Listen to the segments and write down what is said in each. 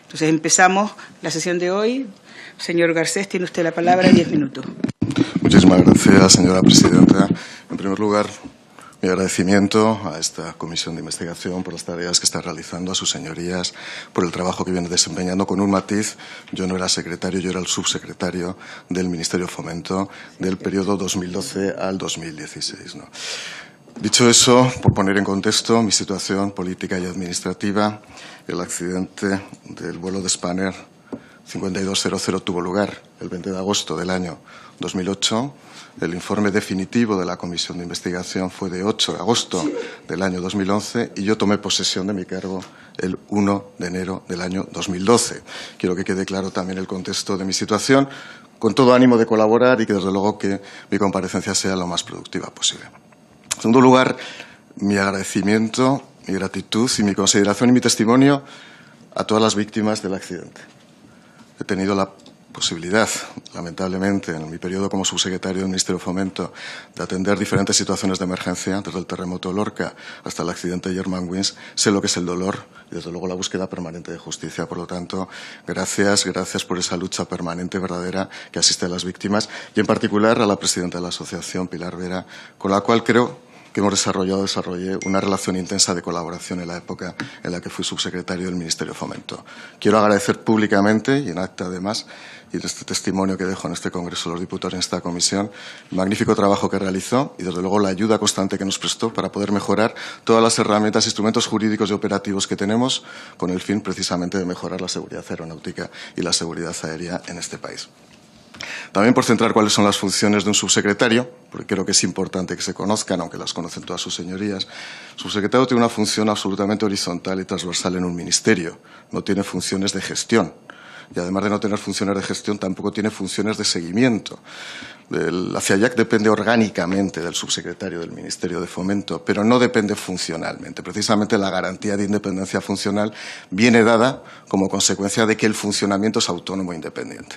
Entonces empezamos la sesión de hoy. Señor Garcés, tiene usted la palabra, 10 minutos. Muchísimas gracias, señora presidenta. En primer lugar, mi agradecimiento a esta comisión de investigación por las tareas que está realizando, a sus señorías, por el trabajo que viene desempeñando con un matiz. Yo no era secretario, yo era el subsecretario del Ministerio de Fomento del periodo 2012 al 2016, ¿no? Dicho eso, por poner en contexto mi situación política y administrativa, el accidente del vuelo de Spanair 5200 tuvo lugar el 20 de agosto del año 2008. El informe definitivo de la Comisión de Investigación fue de 8 de agosto del año 2011 y yo tomé posesión de mi cargo el 1 de enero del año 2012. Quiero que quede claro también el contexto de mi situación, con todo ánimo de colaborar y que, desde luego, que mi comparecencia sea lo más productiva posible. En segundo lugar, mi agradecimiento, mi gratitud y mi consideración y mi testimonio a todas las víctimas del accidente. He tenido la posibilidad, lamentablemente, en mi periodo como subsecretario del Ministerio de Fomento, de atender diferentes situaciones de emergencia, desde el terremoto de Lorca hasta el accidente de Germanwings. Sé lo que es el dolor y, desde luego, la búsqueda permanente de justicia. Por lo tanto, gracias por esa lucha permanente, verdadera, que asiste a las víctimas y, en particular, a la presidenta de la asociación, Pilar Vera, con la cual creo que desarrollé una relación intensa de colaboración en la época en la que fui subsecretario del Ministerio de Fomento. Quiero agradecer públicamente, y en acta además, y de este testimonio que dejo en este Congreso de los Diputados, en esta comisión, el magnífico trabajo que realizó y, desde luego, la ayuda constante que nos prestó para poder mejorar todas las herramientas, instrumentos jurídicos y operativos que tenemos, con el fin precisamente de mejorar la seguridad aeronáutica y la seguridad aérea en este país. También por centrar cuáles son las funciones de un subsecretario, porque creo que es importante que se conozcan, aunque las conocen todas sus señorías. El subsecretario tiene una función absolutamente horizontal y transversal en un ministerio. No tiene funciones de gestión. Y, además de no tener funciones de gestión, tampoco tiene funciones de seguimiento. La CIAIAC depende orgánicamente del subsecretario del Ministerio de Fomento, pero no depende funcionalmente. Precisamente la garantía de independencia funcional viene dada como consecuencia de que el funcionamiento es autónomo e independiente.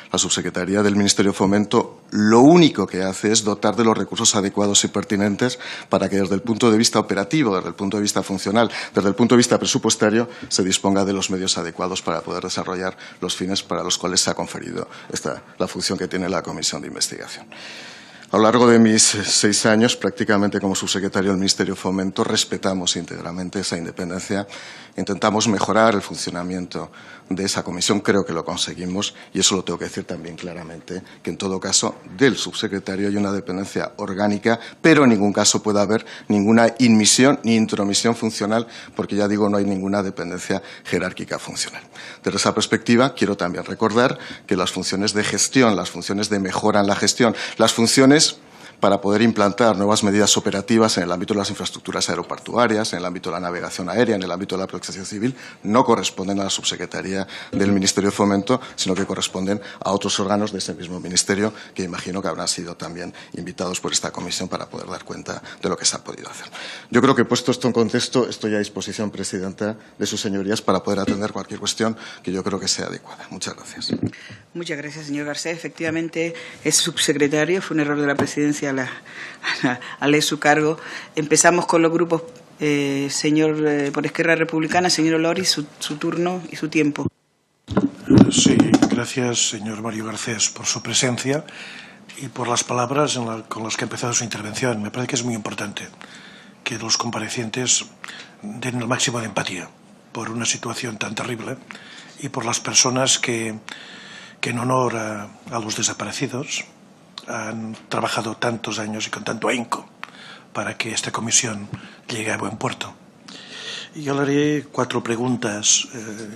La subsecretaría del Ministerio de Fomento lo único que hace es dotar de los recursos adecuados y pertinentes para que, desde el punto de vista operativo, desde el punto de vista funcional, desde el punto de vista presupuestario, se disponga de los medios adecuados para poder desarrollar los fines para los cuales se ha conferido la función que tiene la Comisión de Investigación. A lo largo de mis 6 años, prácticamente como subsecretario del Ministerio de Fomento, respetamos íntegramente esa independencia, intentamos mejorar el funcionamiento de esa comisión, creo que lo conseguimos, y eso lo tengo que decir también claramente, que en todo caso del subsecretario hay una dependencia orgánica, pero en ningún caso puede haber ninguna inmisión ni intromisión funcional, porque, ya digo, no hay ninguna dependencia jerárquica funcional. Desde esa perspectiva, quiero también recordar que las funciones de gestión, las funciones de mejora en la gestión, las funciones para poder implantar nuevas medidas operativas en el ámbito de las infraestructuras aeroportuarias, en el ámbito de la navegación aérea, en el ámbito de la protección civil, no corresponden a la subsecretaría del Ministerio de Fomento, sino que corresponden a otros órganos de ese mismo ministerio, que imagino que habrán sido también invitados por esta comisión para poder dar cuenta de lo que se ha podido hacer. Yo creo que, puesto esto en contexto, estoy a disposición, presidenta, de sus señorías para poder atender cualquier cuestión que yo creo que sea adecuada. Muchas gracias. Muchas gracias, señor Garcés. Efectivamente, es subsecretario. Fue un error de la presidencia al leer su cargo. Empezamos con los grupos. Señor, por Esquerra Republicana, señor Olori, su turno y su tiempo. Sí, gracias, señor Mario Garcés, por su presencia y por las palabras con las que ha empezado su intervención. Me parece que es muy importante que los comparecientes den el máximo de empatía por una situación tan terrible y por las personas que en honor a los desaparecidos han trabajado tantos años y con tanto ahínco para que esta comisión llegue a buen puerto. Yo le haré 4 preguntas,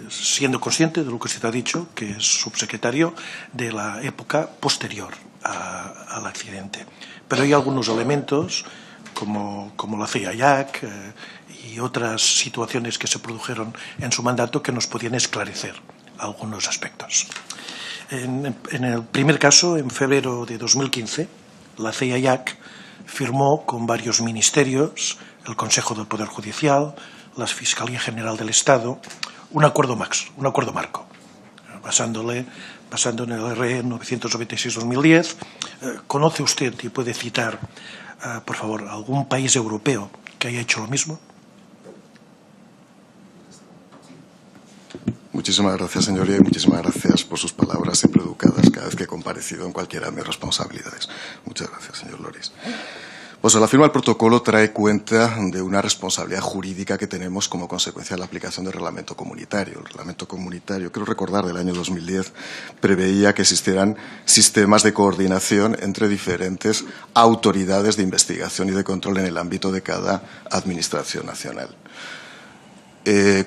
siendo consciente de lo que usted ha dicho, que es subsecretario de la época posterior al accidente. Pero hay algunos elementos, como la CIAIAC y otras situaciones que se produjeron en su mandato, que nos podían esclarecer algunos aspectos. En el primer caso, en febrero de 2015, la CIAIAC firmó con varios ministerios, el Consejo del Poder Judicial, la Fiscalía General del Estado, un acuerdo marco, basando en el RE 996-2010. ¿Conoce usted y puede citar, por favor, algún país europeo que haya hecho lo mismo? Muchísimas gracias, señoría, y muchísimas gracias por sus palabras siempre educadas cada vez que he comparecido en cualquiera de mis responsabilidades. Muchas gracias, señor Loris. Pues la firma del protocolo trae cuenta de una responsabilidad jurídica que tenemos como consecuencia de la aplicación del reglamento comunitario. El reglamento comunitario, creo recordar, del año 2010, preveía que existieran sistemas de coordinación entre diferentes autoridades de investigación y de control en el ámbito de cada administración nacional.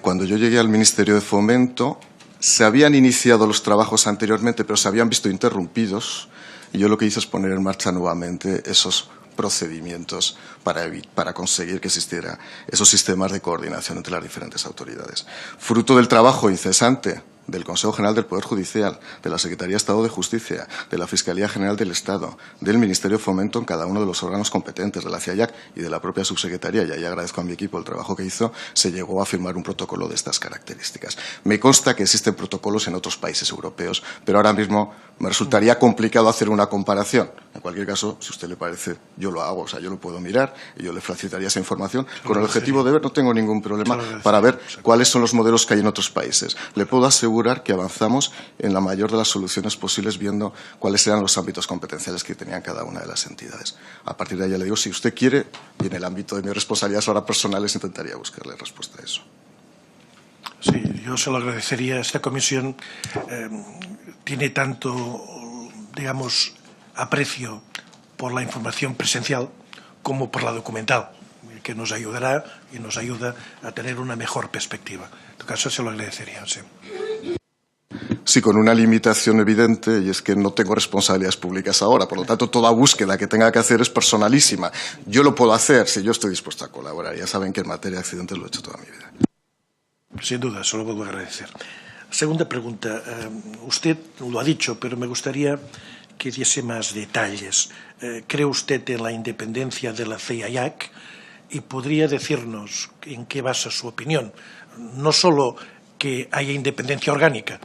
Cuando yo llegué al Ministerio de Fomento, se habían iniciado los trabajos anteriormente, pero se habían visto interrumpidos, y yo lo que hice es poner en marcha nuevamente esos procedimientos para conseguir que existieran esos sistemas de coordinación entre las diferentes autoridades. Fruto del trabajo incesante del Consejo General del Poder Judicial, de la Secretaría de Estado de Justicia, de la Fiscalía General del Estado, del Ministerio de Fomento en cada uno de los órganos competentes, de la CIAYAC y de la propia subsecretaría, y ahí agradezco a mi equipo el trabajo que hizo, se llegó a firmar un protocolo de estas características. Me consta que existen protocolos en otros países europeos, pero ahora mismo me resultaría complicado hacer una comparación. En cualquier caso, si a usted le parece, yo lo hago, o sea, yo lo puedo mirar y yo le facilitaría esa información con el objetivo de ver, no tengo ningún problema, para ver cuáles son los modelos que hay en otros países. Le puedo asegurar que avanzamos en la mayor de las soluciones posibles viendo cuáles eran los ámbitos competenciales que tenían cada una de las entidades. A partir de ahí ya le digo, si usted quiere, y en el ámbito de mis responsabilidades ahora personales, intentaría buscarle respuesta a eso. Sí, yo se lo agradecería. Esta comisión tiene tanto, digamos, aprecio por la información presencial como por la documental, que nos ayudará y nos ayuda a tener una mejor perspectiva. En todo caso, se lo agradecería, sí. Sí, con una limitación evidente, y es que no tengo responsabilidades públicas ahora. Por lo tanto, toda búsqueda que tenga que hacer es personalísima. Yo lo puedo hacer si yo estoy dispuesto a colaborar. Ya saben que en materia de accidentes lo he hecho toda mi vida. Sin duda, se lo puedo agradecer. Segunda pregunta. Usted lo ha dicho, pero me gustaría que diese más detalles. ¿Cree usted en la independencia de la CIAYAC? Y podría decirnos en qué basa su opinión. No solo que haya independencia orgánica.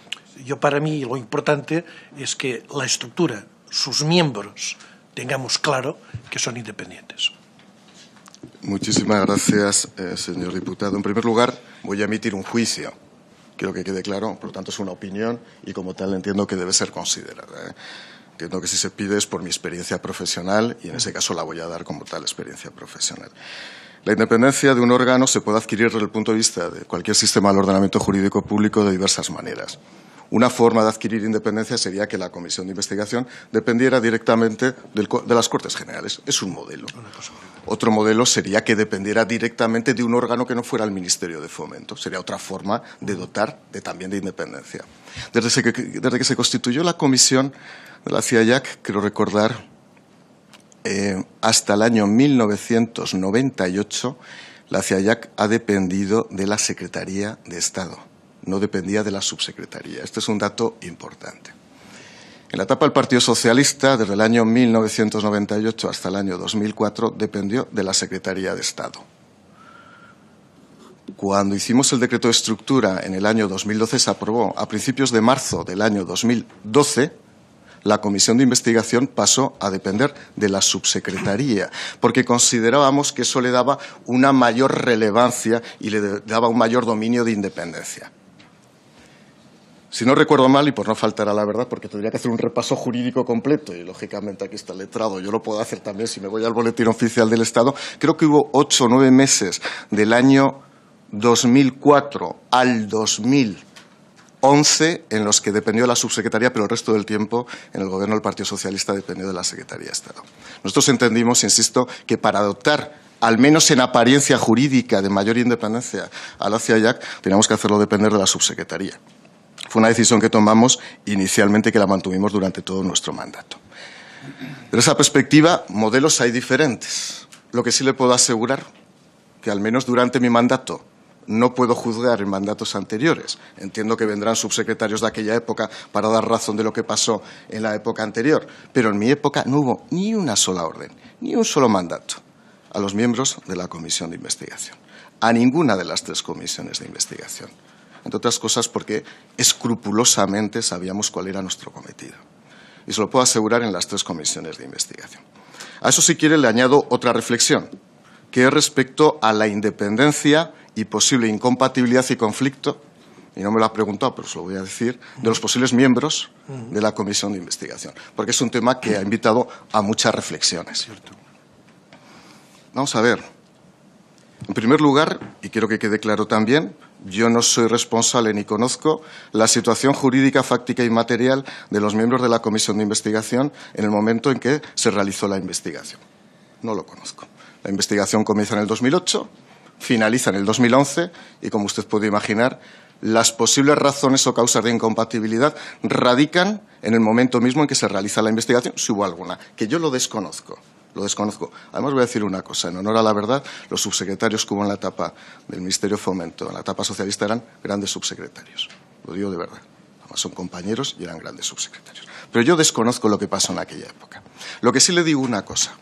Para mí, lo importante es que la estructura, sus miembros, tengamos claro que son independientes. Muchísimas gracias, señor diputado. En primer lugar, voy a emitir un juicio. Quiero que quede claro, por lo tanto, es una opinión y, como tal, entiendo que debe ser considerada. Entiendo que si se pide es por mi experiencia profesional y, en ese caso, la voy a dar como tal experiencia profesional. La independencia de un órgano se puede adquirir desde el punto de vista de cualquier sistema del ordenamiento jurídico público de diversas maneras. Una forma de adquirir independencia sería que la comisión de investigación dependiera directamente de las Cortes Generales. Es un modelo. Otro modelo sería que dependiera directamente de un órgano que no fuera el Ministerio de Fomento. Sería otra forma de dotar también de independencia. Desde que se constituyó la comisión de la CIAYAC, quiero recordar, hasta el año 1998, la CIAYAC ha dependido de la Secretaría de Estado, no dependía de la subsecretaría. Este es un dato importante. En la etapa del Partido Socialista, desde el año 1998 hasta el año 2004, dependió de la Secretaría de Estado. Cuando hicimos el decreto de estructura en el año 2012, se aprobó a principios de marzo del año 2012, la comisión de investigación pasó a depender de la subsecretaría, porque considerábamos que eso le daba una mayor relevancia y le daba un mayor dominio de independencia. Si no recuerdo mal, y por no faltar a la verdad, porque tendría que hacer un repaso jurídico completo, y lógicamente aquí está el letrado, yo lo puedo hacer también si me voy al Boletín Oficial del Estado, creo que hubo 8 o 9 meses del año 2004 al 2011 en los que dependió de la subsecretaría, pero el resto del tiempo en el gobierno del Partido Socialista dependió de la Secretaría de Estado. Nosotros entendimos, insisto, que para adoptar, al menos en apariencia jurídica, de mayor independencia a la CIAYAC, teníamos que hacerlo depender de la subsecretaría. Fue una decisión que tomamos inicialmente y que la mantuvimos durante todo nuestro mandato. Desde esa perspectiva, modelos hay diferentes. Lo que sí le puedo asegurar, que al menos durante mi mandato, no puedo juzgar en mandatos anteriores. Entiendo que vendrán subsecretarios de aquella época para dar razón de lo que pasó en la época anterior. Pero en mi época no hubo ni una sola orden, ni un solo mandato a los miembros de la comisión de investigación. A ninguna de las 3 comisiones de investigación. Entre otras cosas porque escrupulosamente sabíamos cuál era nuestro cometido. Y se lo puedo asegurar en las 3 comisiones de investigación. A eso, si quiere, le añado otra reflexión, que es respecto a la independencia y posible incompatibilidad y conflicto y no me lo ha preguntado, pero se lo voy a decir, de los posibles miembros de la comisión de investigación, porque es un tema que ha invitado a muchas reflexiones. Vamos a ver. En primer lugar, y quiero que quede claro también, yo no soy responsable ni conozco la situación jurídica, fáctica y material de los miembros de la comisión de investigación en el momento en que se realizó la investigación. No lo conozco. La investigación comienza en el 2008, finaliza en el 2011 y, como usted puede imaginar, las posibles razones o causas de incompatibilidad radican en el momento mismo en que se realiza la investigación, si hubo alguna, que yo lo desconozco. Lo desconozco. Además, voy a decir una cosa. En honor a la verdad, los subsecretarios que hubo en la etapa del Ministerio de Fomento, en la etapa socialista, eran grandes subsecretarios. Lo digo de verdad. Además, son compañeros y eran grandes subsecretarios. Pero yo desconozco lo que pasó en aquella época. Lo que sí le digo una cosa.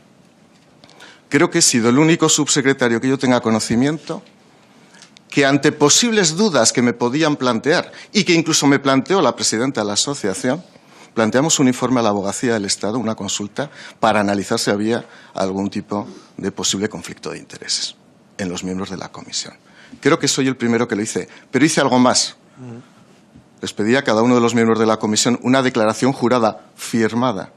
Creo que he sido el único subsecretario que yo tenga conocimiento que, ante posibles dudas que me podían plantear y que incluso me planteó la presidenta de la asociación, planteamos un informe a la Abogacía del Estado, una consulta, para analizar si había algún tipo de posible conflicto de intereses en los miembros de la comisión. Creo que soy el primero que lo hice, pero hice algo más. Les pedí a cada uno de los miembros de la comisión una declaración jurada firmada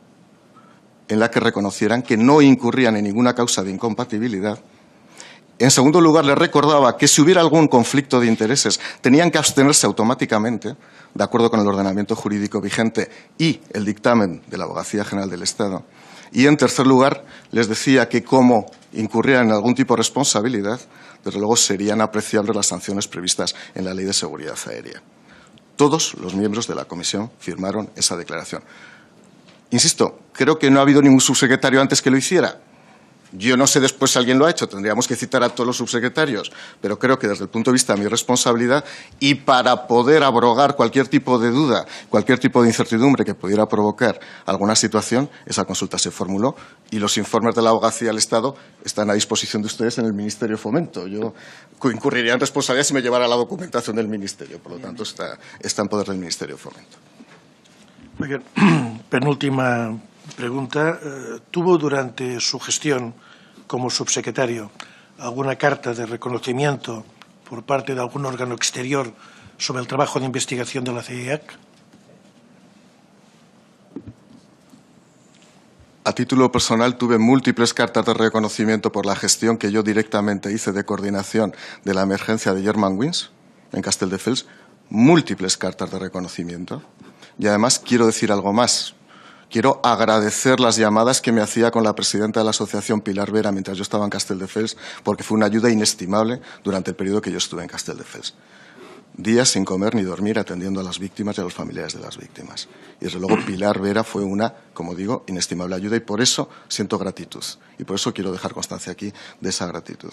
en la que reconocieran que no incurrían en ninguna causa de incompatibilidad. En segundo lugar, les recordaba que si hubiera algún conflicto de intereses tenían que abstenerse automáticamente, de acuerdo con el ordenamiento jurídico vigente y el dictamen de la Abogacía General del Estado. Y, en tercer lugar, les decía que, como incurrían en algún tipo de responsabilidad, desde luego serían apreciables las sanciones previstas en la Ley de Seguridad Aérea. Todos los miembros de la comisión firmaron esa declaración. Insisto, creo que no ha habido ningún subsecretario antes que lo hiciera. Yo no sé después si alguien lo ha hecho, tendríamos que citar a todos los subsecretarios, pero creo que desde el punto de vista de mi responsabilidad y para poder abrogar cualquier tipo de duda, cualquier tipo de incertidumbre que pudiera provocar alguna situación, esa consulta se formuló y los informes de la Abogacía del Estado están a disposición de ustedes en el Ministerio de Fomento. Yo incurriría en responsabilidad si me llevara la documentación del Ministerio, por lo tanto está en poder del Ministerio de Fomento. Muy bien. Penúltima pregunta. ¿Tuvo durante su gestión como subsecretario alguna carta de reconocimiento por parte de algún órgano exterior sobre el trabajo de investigación de la CIEAC? A título personal tuve múltiples cartas de reconocimiento por la gestión que yo directamente hice de coordinación de la emergencia de Germanwings en Castelldefels, múltiples cartas de reconocimiento. Y además quiero decir algo más. Quiero agradecer las llamadas que me hacía con la presidenta de la asociación, Pilar Vera, mientras yo estaba en Castelldefels, porque fue una ayuda inestimable durante el periodo que yo estuve en Castelldefels. Días sin comer ni dormir atendiendo a las víctimas y a los familiares de las víctimas. Y desde luego Pilar Vera fue una, como digo, inestimable ayuda y por eso siento gratitud. Y por eso quiero dejar constancia aquí de esa gratitud.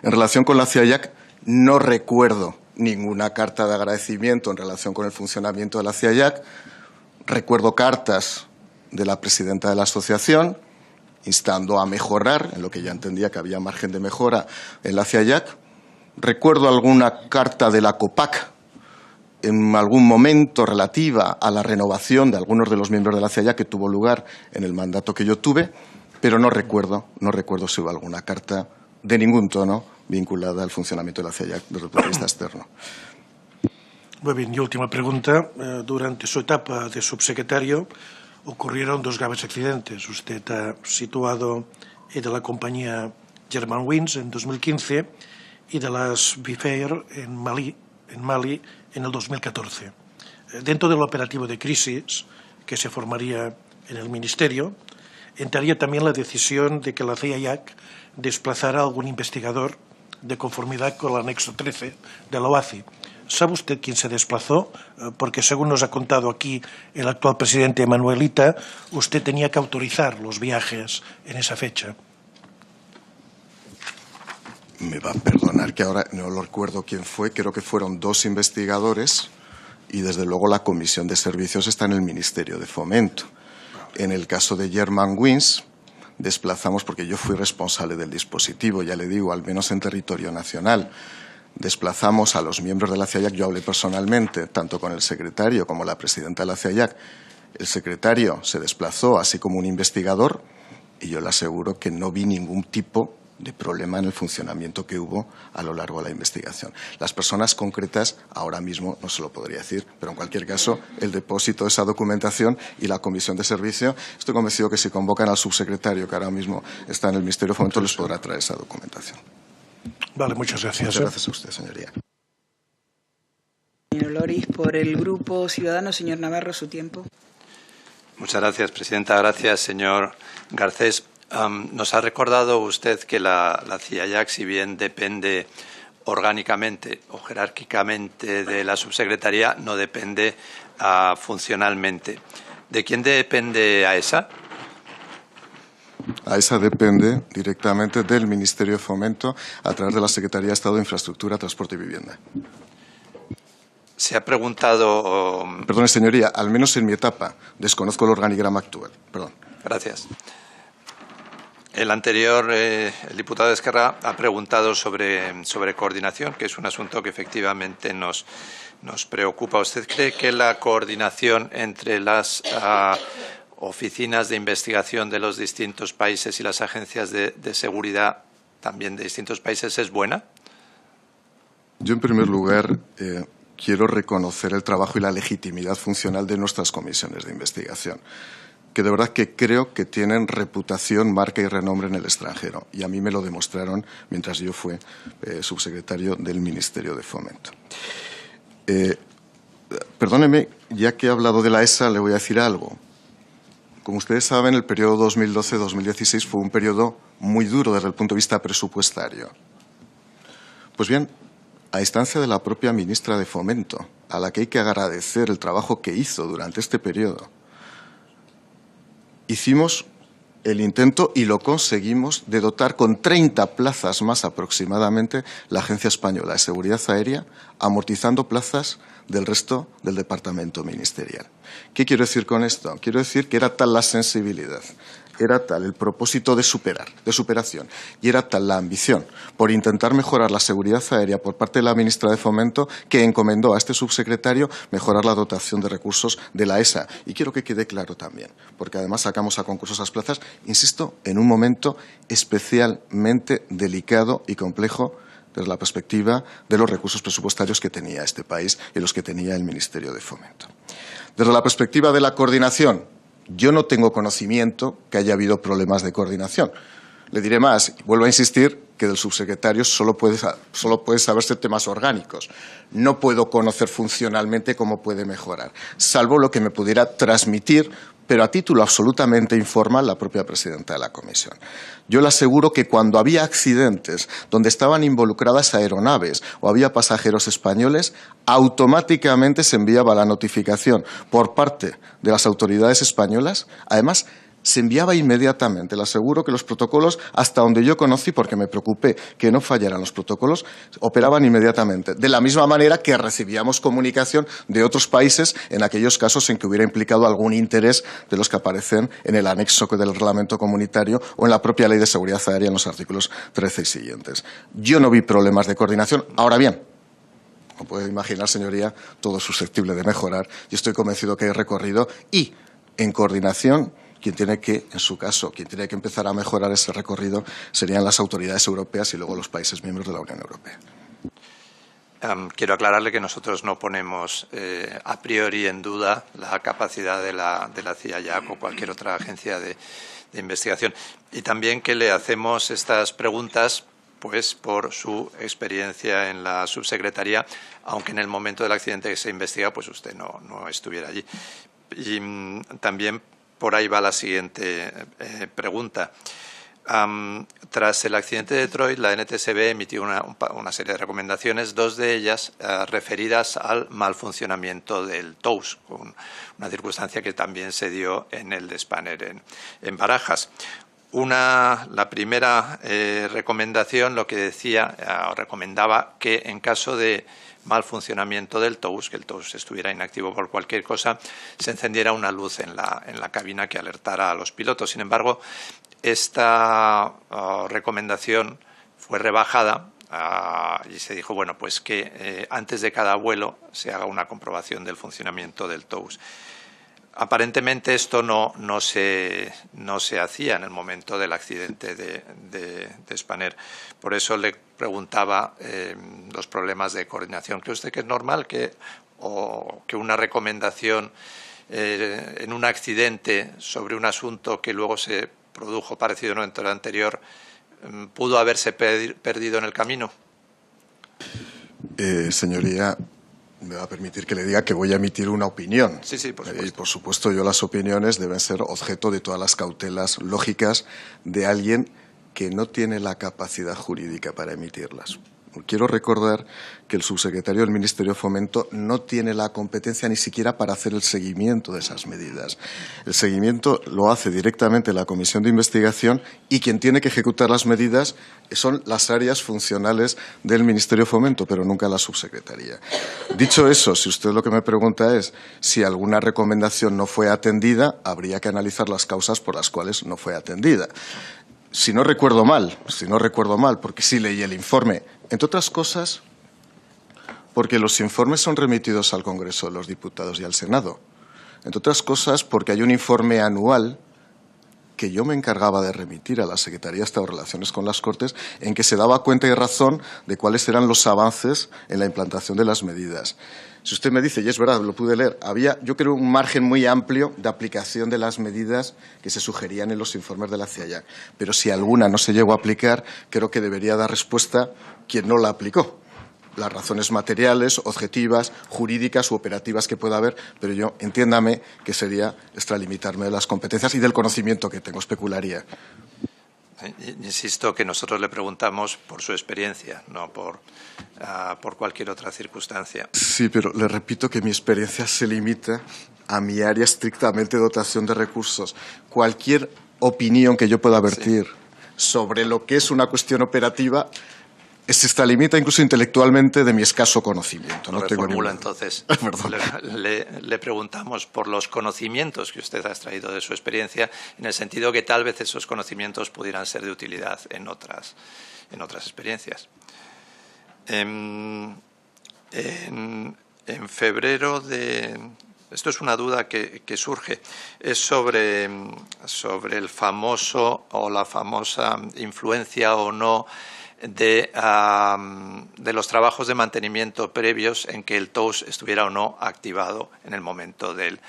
En relación con la CIEAC, no recuerdo ninguna carta de agradecimiento en relación con el funcionamiento de la CIEAC. Recuerdo cartas de la presidenta de la asociación instando a mejorar, en lo que ya entendía que había margen de mejora en la CIEAC. Recuerdo alguna carta de la COPAC en algún momento relativa a la renovación de algunos de los miembros de la CIEAC que tuvo lugar en el mandato que yo tuve, pero no recuerdo si hubo alguna carta de ningún tono vinculada al funcionamiento de la CIEAC desde el punto de vista externo. Muy bien, y última pregunta. Durante su etapa de subsecretario ocurrieron dos graves accidentes. Usted ha situado el de la compañía Germanwings en 2015 y de las Bifair en Mali en el 2014. Dentro del operativo de crisis que se formaría en el Ministerio, entraría también la decisión de que la CIEAC desplazara a algún investigador de conformidad con el anexo 13 de la OACI. ¿Sabe usted quién se desplazó? Porque según nos ha contado aquí el actual presidente Manuelita, usted tenía que autorizar los viajes en esa fecha. Me va a perdonar que ahora no lo recuerdo quién fue, creo que fueron dos investigadores y desde luego la Comisión de Servicios está en el Ministerio de Fomento. En el caso de Germanwings desplazamos, porque yo fui responsable del dispositivo, ya le digo, al menos en territorio nacional, desplazamos a los miembros de la CIEAC. Yo hablé personalmente, tanto con el secretario como la presidenta de la CIEAC. El secretario se desplazó, así como un investigador, y yo le aseguro que no vi ningún tipo de problema en el funcionamiento que hubo a lo largo de la investigación. Las personas concretas ahora mismo no se lo podría decir, pero en cualquier caso el depósito de esa documentación y la comisión de servicio, estoy convencido que si convocan al subsecretario que ahora mismo está en el Ministerio de Fomento les podrá traer esa documentación. Vale, muchas gracias. Muchas gracias a usted, señoría. Señor Loris, por el Grupo Ciudadanos, señor Navarro, su tiempo. Muchas gracias, presidenta. Gracias, señor Garcés. Nos ha recordado usted que la CIAYAC, si bien depende orgánicamente o jerárquicamente de la subsecretaría, no depende funcionalmente. ¿De quién depende AESA? AESA depende directamente del Ministerio de Fomento a través de la Secretaría de Estado de Infraestructura, Transporte y Vivienda. Se ha preguntado... Perdone, señoría, al menos en mi etapa desconozco el organigrama actual. Perdón. Gracias. El anterior, el diputado de Esquerra, ha preguntado sobre coordinación, que es un asunto que efectivamente nos preocupa. ¿Usted cree que la coordinación entre las oficinas de investigación de los distintos países y las agencias de seguridad también de distintos países es buena? Yo, en primer lugar, quiero reconocer el trabajo y la legitimidad funcional de nuestras comisiones de investigación, que de verdad que creo que tienen reputación, marca y renombre en el extranjero. Y a mí me lo demostraron mientras yo fui subsecretario del Ministerio de Fomento. Perdóneme, ya que he hablado de la ESA, le voy a decir algo. Como ustedes saben, el periodo 2012-2016 fue un periodo muy duro desde el punto de vista presupuestario. Pues bien, a instancia de la propia ministra de Fomento, a la que hay que agradecer el trabajo que hizo durante este periodo, hicimos el intento y lo conseguimos de dotar con 30 plazas más aproximadamente la Agencia Española de Seguridad Aérea, amortizando plazas del resto del departamento ministerial. ¿Qué quiero decir con esto? Quiero decir que era tal la sensibilidad, era tal el propósito de superación, y era tal la ambición por intentar mejorar la seguridad aérea por parte de la ministra de Fomento que encomendó a este subsecretario mejorar la dotación de recursos de la ESA. Y quiero que quede claro también, porque además sacamos a concurso esas plazas, insisto, en un momento especialmente delicado y complejo desde la perspectiva de los recursos presupuestarios que tenía este país y los que tenía el Ministerio de Fomento. Desde la perspectiva de la coordinación, yo no tengo conocimiento que haya habido problemas de coordinación. Le diré más, vuelvo a insistir, que del subsecretario solo puede saberse temas orgánicos. No puedo conocer funcionalmente cómo puede mejorar, salvo lo que me pudiera transmitir, pero a título absolutamente informal, la propia presidenta de la comisión. Yo le aseguro que cuando había accidentes donde estaban involucradas aeronaves o había pasajeros españoles, automáticamente se enviaba la notificación por parte de las autoridades españolas. Además, se enviaba inmediatamente. Le aseguro que los protocolos, hasta donde yo conocí, porque me preocupé que no fallaran los protocolos, operaban inmediatamente. De la misma manera que recibíamos comunicación de otros países en aquellos casos en que hubiera implicado algún interés de los que aparecen en el anexo del reglamento comunitario o en la propia Ley de Seguridad Aérea en los artículos 13 y siguientes. Yo no vi problemas de coordinación. Ahora bien, como puede imaginar, señoría, todo es susceptible de mejorar. Yo estoy convencido que hay recorrido y, en coordinación, quien tiene que empezar a mejorar ese recorrido serían las autoridades europeas y luego los países miembros de la Unión Europea. Quiero aclararle que nosotros no ponemos a priori en duda la capacidad de la CIAYAC o cualquier otra agencia de investigación. Y también que le hacemos estas preguntas pues por su experiencia en la subsecretaría, aunque en el momento del accidente que se investiga pues usted no estuviera allí. Y también por ahí va la siguiente pregunta. Tras el accidente de Detroit, la NTSB emitió una serie de recomendaciones, dos de ellas referidas al mal funcionamiento del TOWS, una circunstancia que también se dio en el Spanair en Barajas. La primera recomendación lo que decía o recomendaba que en caso de mal funcionamiento del TOWS, que el TOWS estuviera inactivo por cualquier cosa, se encendiera una luz en la cabina que alertara a los pilotos. Sin embargo, esta recomendación fue rebajada y se dijo bueno, pues que antes de cada vuelo se haga una comprobación del funcionamiento del TOWS. Aparentemente esto no se hacía en el momento del accidente de Spanair. Por eso le preguntaba los problemas de coordinación. ¿Cree usted que es normal que una recomendación en un accidente sobre un asunto que luego se produjo parecido en el anterior pudo haberse perdido en el camino? Señoría, me va a permitir que le diga que voy a emitir una opinión. Sí, por supuesto. Y, por supuesto, las opiniones deben ser objeto de todas las cautelas lógicas de alguien que no tiene la capacidad jurídica para emitirlas. Quiero recordar que el subsecretario del Ministerio de Fomento no tiene la competencia ni siquiera para hacer el seguimiento de esas medidas. El seguimiento lo hace directamente la Comisión de Investigación y quien tiene que ejecutar las medidas son las áreas funcionales del Ministerio de Fomento, pero nunca la subsecretaría. Dicho eso, si usted lo que me pregunta es si alguna recomendación no fue atendida, habría que analizar las causas por las cuales no fue atendida. Si no recuerdo mal, porque sí leí el informe, entre otras cosas, porque los informes son remitidos al Congreso de los Diputados y al Senado. Entre otras cosas, porque hay un informe anual que yo me encargaba de remitir a la Secretaría de Estado de Relaciones con las Cortes, en que se daba cuenta y razón de cuáles eran los avances en la implantación de las medidas. Si usted me dice, y es verdad, lo pude leer, había, yo creo, un margen muy amplio de aplicación de las medidas que se sugerían en los informes de la CIAYAC. Pero si alguna no se llegó a aplicar, creo que debería dar respuesta quien no la aplicó. Las razones materiales, objetivas, jurídicas u operativas que pueda haber, pero yo, entiéndame, que sería extralimitarme de las competencias y del conocimiento que tengo, especularía. Insisto que nosotros le preguntamos por su experiencia, no por cualquier otra circunstancia. Sí, pero le repito que mi experiencia se limita a mi área estrictamente de dotación de recursos. Cualquier opinión que yo pueda vertir sobre lo que es una cuestión operativa se extralimita incluso intelectualmente de mi escaso conocimiento. No tengo ninguna. Entonces, le preguntamos por los conocimientos que usted ha extraído de su experiencia, en el sentido que tal vez esos conocimientos pudieran ser de utilidad en otras experiencias. En febrero esto es una duda que surge, es sobre el famoso o la famosa influencia o no de los trabajos de mantenimiento previos en que el TOWS estuviera o no activado en el momento del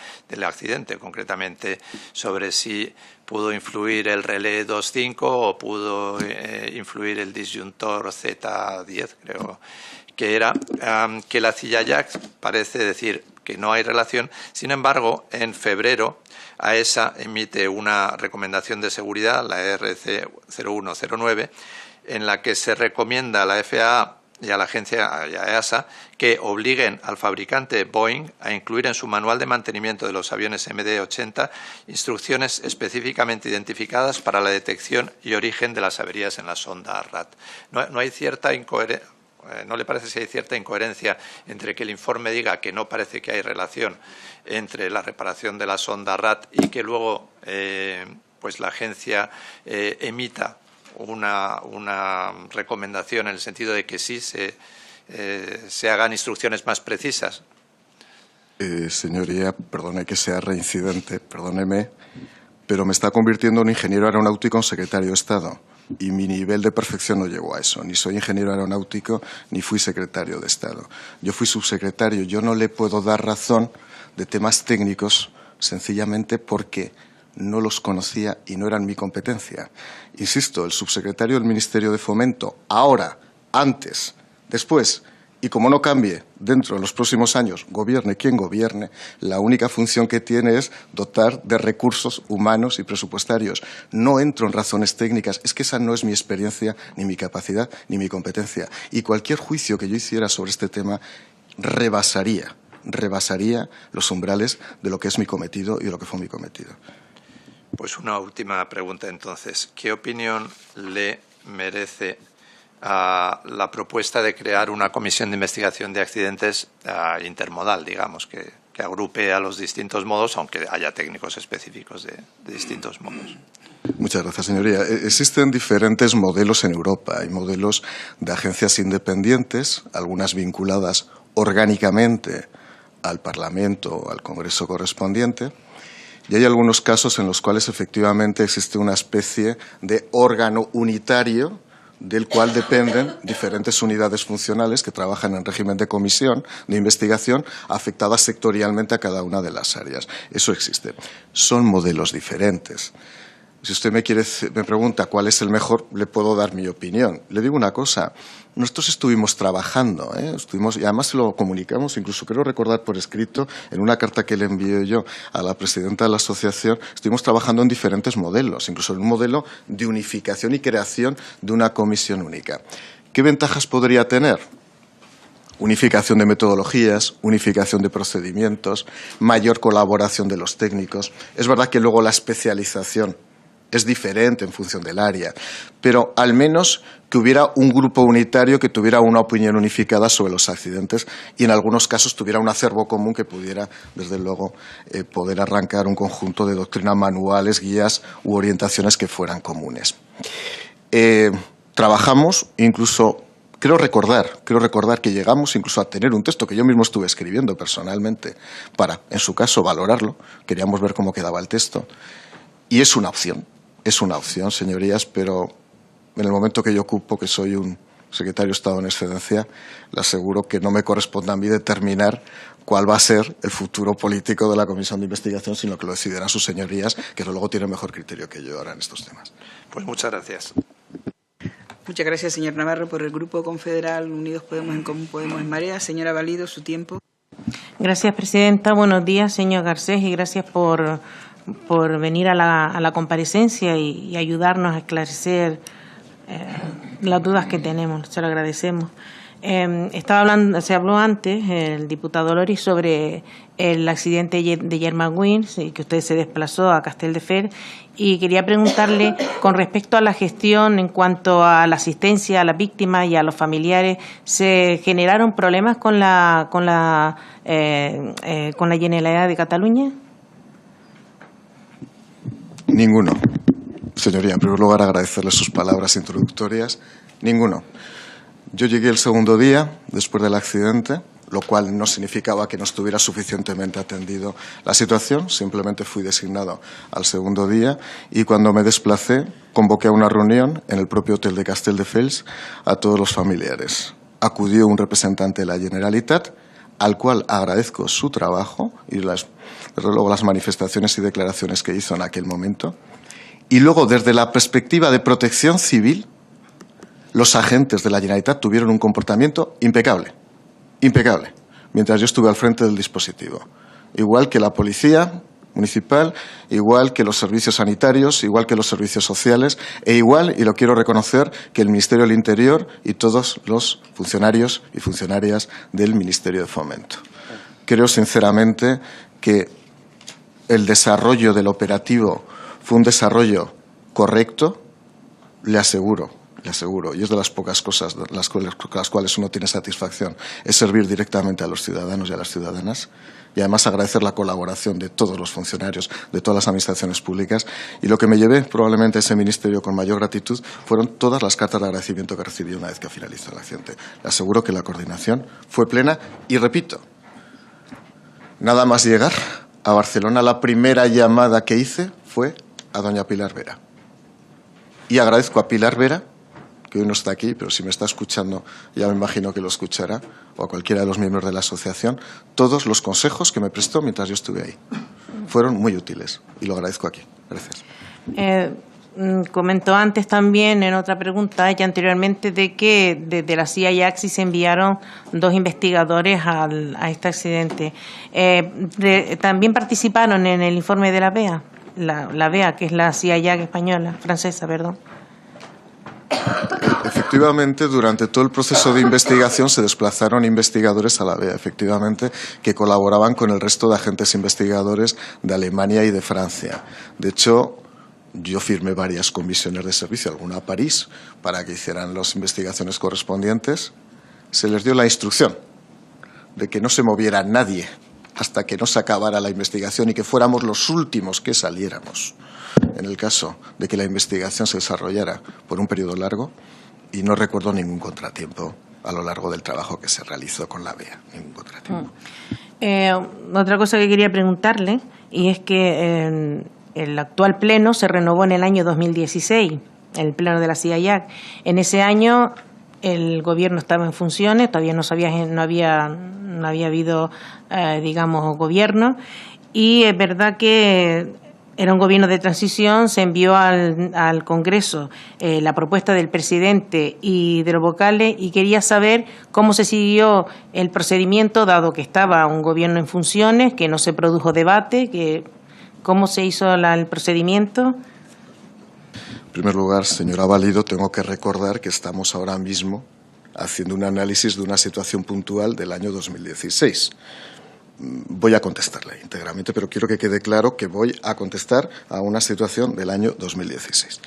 accidente, concretamente sobre si pudo influir el relé 2.5 o pudo influir el disyuntor Z10, creo que era, que la CIAYAC parece decir que no hay relación. Sin embargo, en febrero AESA emite una recomendación de seguridad, la RC 0109, en la que se recomienda a la FAA y a la agencia y a EASA que obliguen al fabricante Boeing a incluir en su manual de mantenimiento de los aviones MD-80 instrucciones específicamente identificadas para la detección y origen de las averías en la sonda RAT. ¿No hay cierta incoherencia? ¿No le parece que hay cierta incoherencia entre que el informe diga que no parece que hay relación entre la reparación de la sonda RAT y que luego pues la agencia emita una recomendación en el sentido de que sí se hagan instrucciones más precisas? Señoría, perdone que sea reincidente, perdóneme, pero me está convirtiendo en ingeniero aeronáutico en secretario de Estado. Y mi nivel de perfección no llegó a eso. Ni soy ingeniero aeronáutico, ni fui secretario de Estado. Yo fui subsecretario. Yo no le puedo dar razón de temas técnicos sencillamente porque no los conocía y no eran mi competencia. Insisto, el subsecretario del Ministerio de Fomento, ahora, antes, después, y como no cambie dentro de los próximos años, gobierne quien gobierne, la única función que tiene es dotar de recursos humanos y presupuestarios. No entro en razones técnicas, es que esa no es mi experiencia, ni mi capacidad, ni mi competencia. Y cualquier juicio que yo hiciera sobre este tema rebasaría los umbrales de lo que es mi cometido y de lo que fue mi cometido. Pues una última pregunta entonces. ¿Qué opinión le merece a la propuesta de crear una comisión de investigación de accidentes intermodal, digamos, que agrupe a los distintos modos, aunque haya técnicos específicos de distintos modos? Muchas gracias, señoría. Existen diferentes modelos en Europa. Hay modelos de agencias independientes, algunas vinculadas orgánicamente al Parlamento o al Congreso correspondiente. Y hay algunos casos en los cuales efectivamente existe una especie de órgano unitario del cual dependen diferentes unidades funcionales que trabajan en régimen de comisión de investigación afectadas sectorialmente a cada una de las áreas. Eso existe. Son modelos diferentes. Si usted me pregunta cuál es el mejor, le puedo dar mi opinión. Le digo una cosa, nosotros estuvimos trabajando, y además se lo comunicamos, incluso quiero recordar por escrito, en una carta que le envié yo a la presidenta de la asociación, estuvimos trabajando en diferentes modelos, incluso en un modelo de unificación y creación de una comisión única. ¿Qué ventajas podría tener? Unificación de metodologías, unificación de procedimientos, mayor colaboración de los técnicos. Es verdad que luego la especialización es diferente en función del área, pero al menos que hubiera un grupo unitario que tuviera una opinión unificada sobre los accidentes y en algunos casos tuviera un acervo común que pudiera, desde luego, poder arrancar un conjunto de doctrinas, manuales, guías u orientaciones que fueran comunes. Trabajamos incluso... Quiero recordar que llegamos incluso a tener un texto que yo mismo estuve escribiendo personalmente para, en su caso, valorarlo. Queríamos ver cómo quedaba el texto. Y es una opción, señorías, pero en el momento que yo ocupo, que soy un secretario de Estado en excedencia, le aseguro que no me corresponde a mí determinar cuál va a ser el futuro político de la Comisión de Investigación, sino que lo decidirán sus señorías, que luego tienen mejor criterio que yo ahora en estos temas. Pues muchas gracias. Muchas gracias, señor Navarro. Por el Grupo Confederal Unidos Podemos en Común Podemos en Marea. Señora Valido, su tiempo. Gracias, presidenta. Buenos días, señor Garcés, y gracias por venir a la comparecencia y ayudarnos a esclarecer las dudas que tenemos. Se lo agradecemos. Se habló antes, el diputado Lori, sobre el accidente de Germanwings, que usted se desplazó a Castelldefels, y quería preguntarle con respecto a la gestión en cuanto a la asistencia a las víctimas y a los familiares. ¿Se generaron problemas con la Generalidad de Cataluña? Ninguno. Señoría, en primer lugar, agradecerle sus palabras introductorias. Ninguno. Yo llegué el segundo día, después del accidente, lo cual no significaba que no estuviera suficientemente atendido la situación. Simplemente fui designado al segundo día y cuando me desplacé convoqué a una reunión en el propio hotel de Castelldefels a todos los familiares. Acudió un representante de la Generalitat, al cual agradezco su trabajo y desde luego las manifestaciones y declaraciones que hizo en aquel momento. Y luego, desde la perspectiva de protección civil, los agentes de la Generalitat tuvieron un comportamiento impecable, mientras yo estuve al frente del dispositivo. Igual que la policía municipal, igual que los servicios sanitarios, igual que los servicios sociales, e igual, y lo quiero reconocer, que el Ministerio del Interior y todos los funcionarios y funcionarias del Ministerio de Fomento. Creo sinceramente que el desarrollo del operativo fue un desarrollo correcto, le aseguro, y es de las pocas cosas las cuales uno tiene satisfacción, es servir directamente a los ciudadanos y a las ciudadanas, y además agradecer la colaboración de todos los funcionarios, de todas las administraciones públicas, y lo que me llevé probablemente a ese ministerio con mayor gratitud fueron todas las cartas de agradecimiento que recibí una vez que finalizó el accidente. Le aseguro que la coordinación fue plena, y repito, nada más llegar a Barcelona, la primera llamada que hice fue a doña Pilar Vera. Y agradezco a Pilar Vera, que hoy no está aquí, pero si me está escuchando ya me imagino que lo escuchará, o a cualquiera de los miembros de la asociación, todos los consejos que me prestó mientras yo estuve ahí. Fueron muy útiles y lo agradezco aquí. Gracias. Comentó antes también en otra pregunta ya anteriormente de que desde la CIA y AXI se enviaron 2 investigadores a este accidente. También participaron en el informe de la BEA, la BEA, que es la CIA española, francesa, perdón. Efectivamente, durante todo el proceso de investigación se desplazaron investigadores a la BEA, efectivamente, que colaboraban con el resto de agentes investigadores de Alemania y de Francia. De hecho, yo firmé varias comisiones de servicio, alguna a París, para que hicieran las investigaciones correspondientes. Se les dio la instrucción de que no se moviera nadie hasta que no se acabara la investigación y que fuéramos los últimos que saliéramos, en el caso de que la investigación se desarrollara por un periodo largo, y no recuerdo ningún contratiempo a lo largo del trabajo que se realizó con la BEA, ningún contratiempo. Otra cosa que quería preguntarle, y es que el actual pleno se renovó en el año 2016, el pleno de la CIAYAC. En ese año el gobierno estaba en funciones, todavía no había habido, digamos, gobierno, y es verdad que era un gobierno de transición. Se envió al Congreso la propuesta del presidente y de los vocales, y quería saber cómo se siguió el procedimiento, dado que estaba un gobierno en funciones, que no se produjo debate, cómo se hizo el procedimiento. En primer lugar, señora Valido, tengo que recordar que estamos ahora mismo haciendo un análisis de una situación puntual del año 2016. Voy a contestarle íntegramente, pero quiero que quede claro que voy a contestar a una situación del año 2016.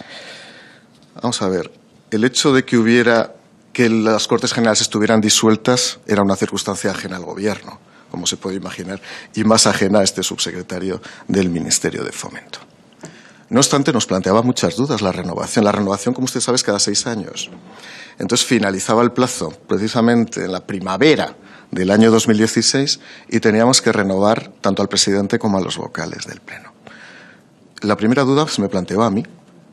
Vamos a ver, el hecho de que las Cortes Generales estuvieran disueltas era una circunstancia ajena al Gobierno, como se puede imaginar, y más ajena a este subsecretario del Ministerio de Fomento. No obstante, nos planteaba muchas dudas la renovación. La renovación, como usted sabe, es cada 6 años. Entonces finalizaba el plazo precisamente en la primavera del año 2016 y teníamos que renovar tanto al presidente como a los vocales del Pleno. La primera duda se me planteó a mí.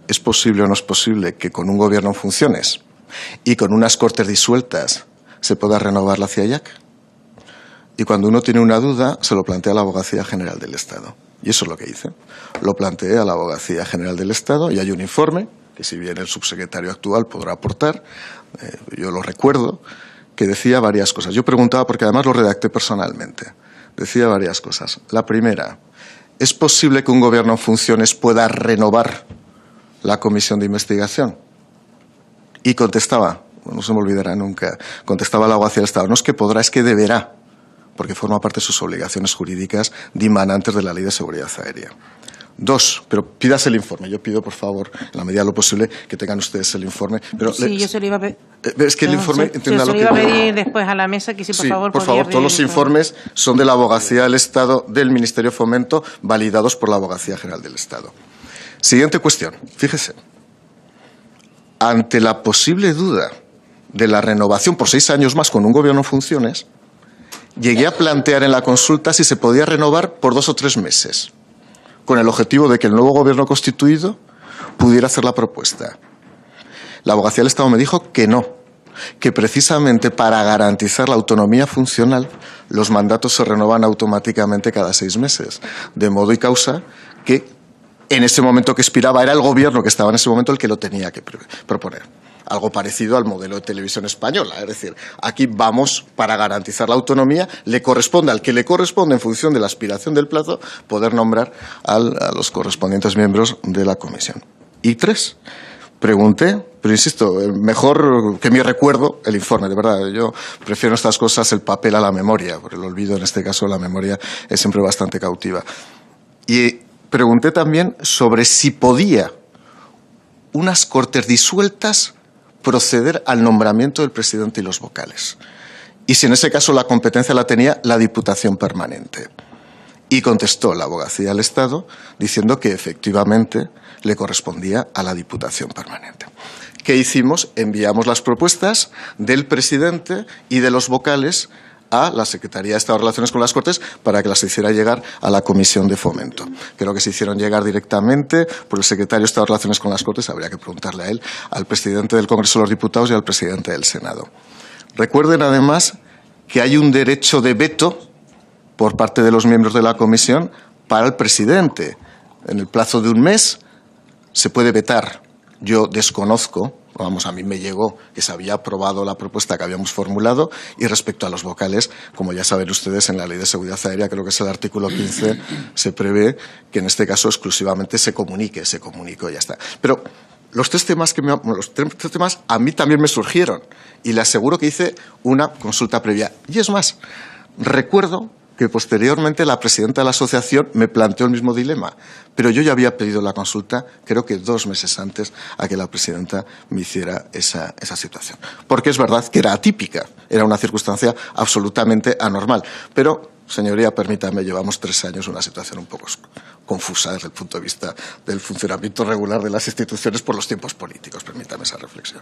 ¿Es posible o no es posible que con un gobierno en funciones y con unas Cortes disueltas se pueda renovar la CIAYAC? Y cuando uno tiene una duda, se lo plantea a la Abogacía General del Estado. Y eso es lo que hice. Lo planteé a la Abogacía General del Estado y hay un informe que, si bien el subsecretario actual podrá aportar, yo lo recuerdo, que decía varias cosas. Yo preguntaba, porque además lo redacté personalmente, decía varias cosas. La primera, ¿es posible que un gobierno en funciones pueda renovar la comisión de investigación? Y contestaba, no se me olvidará nunca, contestaba la Abogacía del Estado, no es que podrá, es que deberá, porque forma parte de sus obligaciones jurídicas dimanantes de la Ley de Seguridad Aérea. 2, pero pídase el informe. Yo pido, por favor, en la medida de lo posible, que tengan ustedes el informe. Pero sí, yo se lo iba a pedir. Es que el informe, entienda lo que... Yo se lo iba a pedir después a la mesa, que si por favor... por favor, todos los informes son de la Abogacía del Estado, del Ministerio de Fomento, validados por la Abogacía General del Estado. Siguiente cuestión. Fíjese. Ante la posible duda de la renovación por 6 años más con un gobierno en funciones, llegué a plantear en la consulta si se podía renovar por 2 o 3 meses, con el objetivo de que el nuevo gobierno constituido pudiera hacer la propuesta. La Abogacía del Estado me dijo que no, que precisamente para garantizar la autonomía funcional los mandatos se renovan automáticamente cada 6 meses, de modo y causa que en ese momento que expiraba era el gobierno que estaba en ese momento el que lo tenía que proponer. Algo parecido al modelo de televisión española. Es decir, aquí vamos, para garantizar la autonomía, le corresponde al que le corresponde, en función de la aspiración del plazo, poder nombrar a los correspondientes miembros de la comisión. Y 3, pregunté, pero insisto, mejor que mi recuerdo, el informe, de verdad. Yo prefiero estas cosas el papel a la memoria, porque el olvido, en este caso, la memoria es siempre bastante cautiva. Y pregunté también sobre si podía unas Cortes disueltas proceder al nombramiento del presidente y los vocales. Y si en ese caso la competencia la tenía la Diputación Permanente. Y contestó la Abogacía del Estado diciendo que efectivamente le correspondía a la Diputación Permanente. ¿Qué hicimos? Enviamos las propuestas del presidente y de los vocales a la Secretaría de Estado de Relaciones con las Cortes para que las hiciera llegar a la Comisión de Fomento. Creo que se hicieron llegar directamente por el Secretario de Estado de Relaciones con las Cortes, habría que preguntarle a él, al presidente del Congreso de los Diputados y al presidente del Senado. Recuerden además que hay un derecho de veto por parte de los miembros de la Comisión para el presidente. En el plazo de 1 mes se puede vetar. Yo desconozco, vamos, a mí me llegó que se había aprobado la propuesta que habíamos formulado, y respecto a los vocales, como ya saben ustedes, en la Ley de Seguridad Aérea, creo que es el artículo 15, se prevé que en este caso exclusivamente se comunicó y ya está. Pero los tres temas a mí también me surgieron y le aseguro que hice una consulta previa. Y es más, recuerdo que posteriormente la presidenta de la asociación me planteó el mismo dilema, pero yo ya había pedido la consulta, creo que 2 meses antes a que la presidenta me hiciera esa situación. Porque es verdad que era atípica, era una circunstancia absolutamente anormal. Pero, señoría, permítame, llevamos 3 años en una situación un poco confusa desde el punto de vista del funcionamiento regular de las instituciones por los tiempos políticos. Permítame esa reflexión.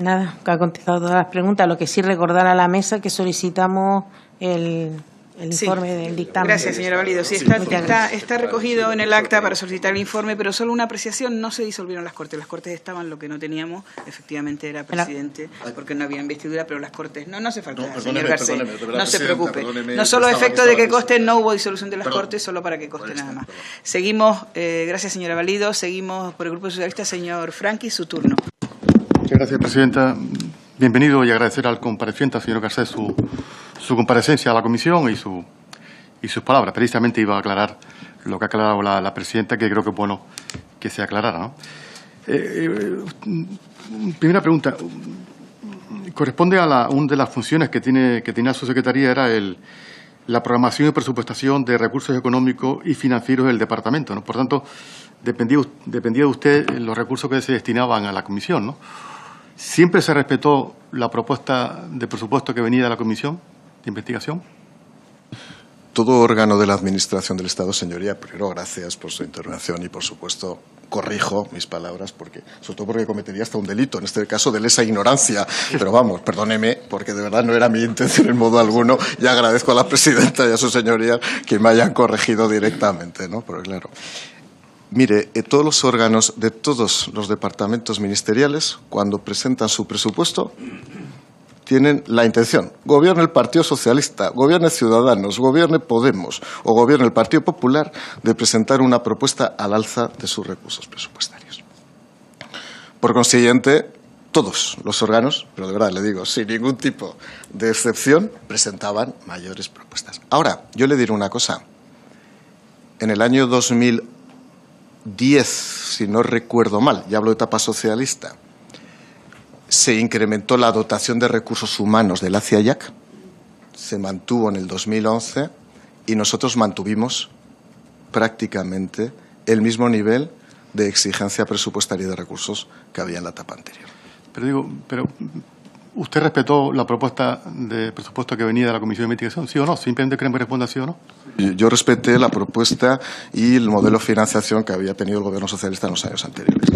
Nada, que ha contestado todas las preguntas. Lo que sí recordar a la mesa que solicitamos el informe del dictamen. Gracias, señora Valido. Sí, está recogido en el acta para solicitar el informe, pero solo una apreciación: no se disolvieron las Cortes. Las Cortes estaban, lo que no teníamos, efectivamente, era presidente, porque no había investidura, pero las Cortes... No hace falta, señor Garcés, no se preocupe. No solo a efecto de que costen, no hubo disolución de las Cortes, solo para que coste nada más. Seguimos, gracias, señora Valido. Seguimos por el Grupo Socialista. Señor Franqui, su turno. Muchas gracias, presidenta. Bienvenido y agradecer al compareciente, al señor Garcés, su comparecencia a la comisión y sus palabras. Precisamente iba a aclarar lo que ha aclarado la presidenta, que creo que es bueno que se aclarara, ¿no? Primera pregunta. Corresponde a una de las funciones que tenía su secretaría, era la programación y presupuestación de recursos económicos y financieros del departamento, ¿no? Por tanto, dependía de usted los recursos que se destinaban a la comisión, ¿no? ¿Siempre se respetó la propuesta de presupuesto que venía de la comisión de investigación? Todo órgano de la Administración del Estado, señoría, primero gracias por su intervención y, por supuesto, corrijo mis palabras, sobre todo porque cometería hasta un delito, en este caso de lesa ignorancia. Pero vamos, perdóneme, porque de verdad no era mi intención en modo alguno, y agradezco a la presidenta y a su señoría que me hayan corregido directamente, ¿no? Porque claro, mire, todos los órganos de todos los departamentos ministeriales, cuando presentan su presupuesto, tienen la intención, gobierne el Partido Socialista, gobierne Ciudadanos, gobierne Podemos o gobierne el Partido Popular, de presentar una propuesta al alza de sus recursos presupuestarios. Por consiguiente, todos los órganos, pero de verdad le digo, sin ningún tipo de excepción, presentaban mayores propuestas. Ahora, yo le diré una cosa. En el año 2010, si no recuerdo mal, ya hablo de etapa socialista, se incrementó la dotación de recursos humanos del ACIAYAC, se mantuvo en el 2011 y nosotros mantuvimos prácticamente el mismo nivel de exigencia presupuestaria de recursos que había en la etapa anterior. Pero ¿usted respetó la propuesta de presupuesto que venía de la Comisión de Investigación, sí o no? Simplemente queremos que responda sí o no. Yo respeté la propuesta y el modelo de financiación que había tenido el Gobierno socialista en los años anteriores.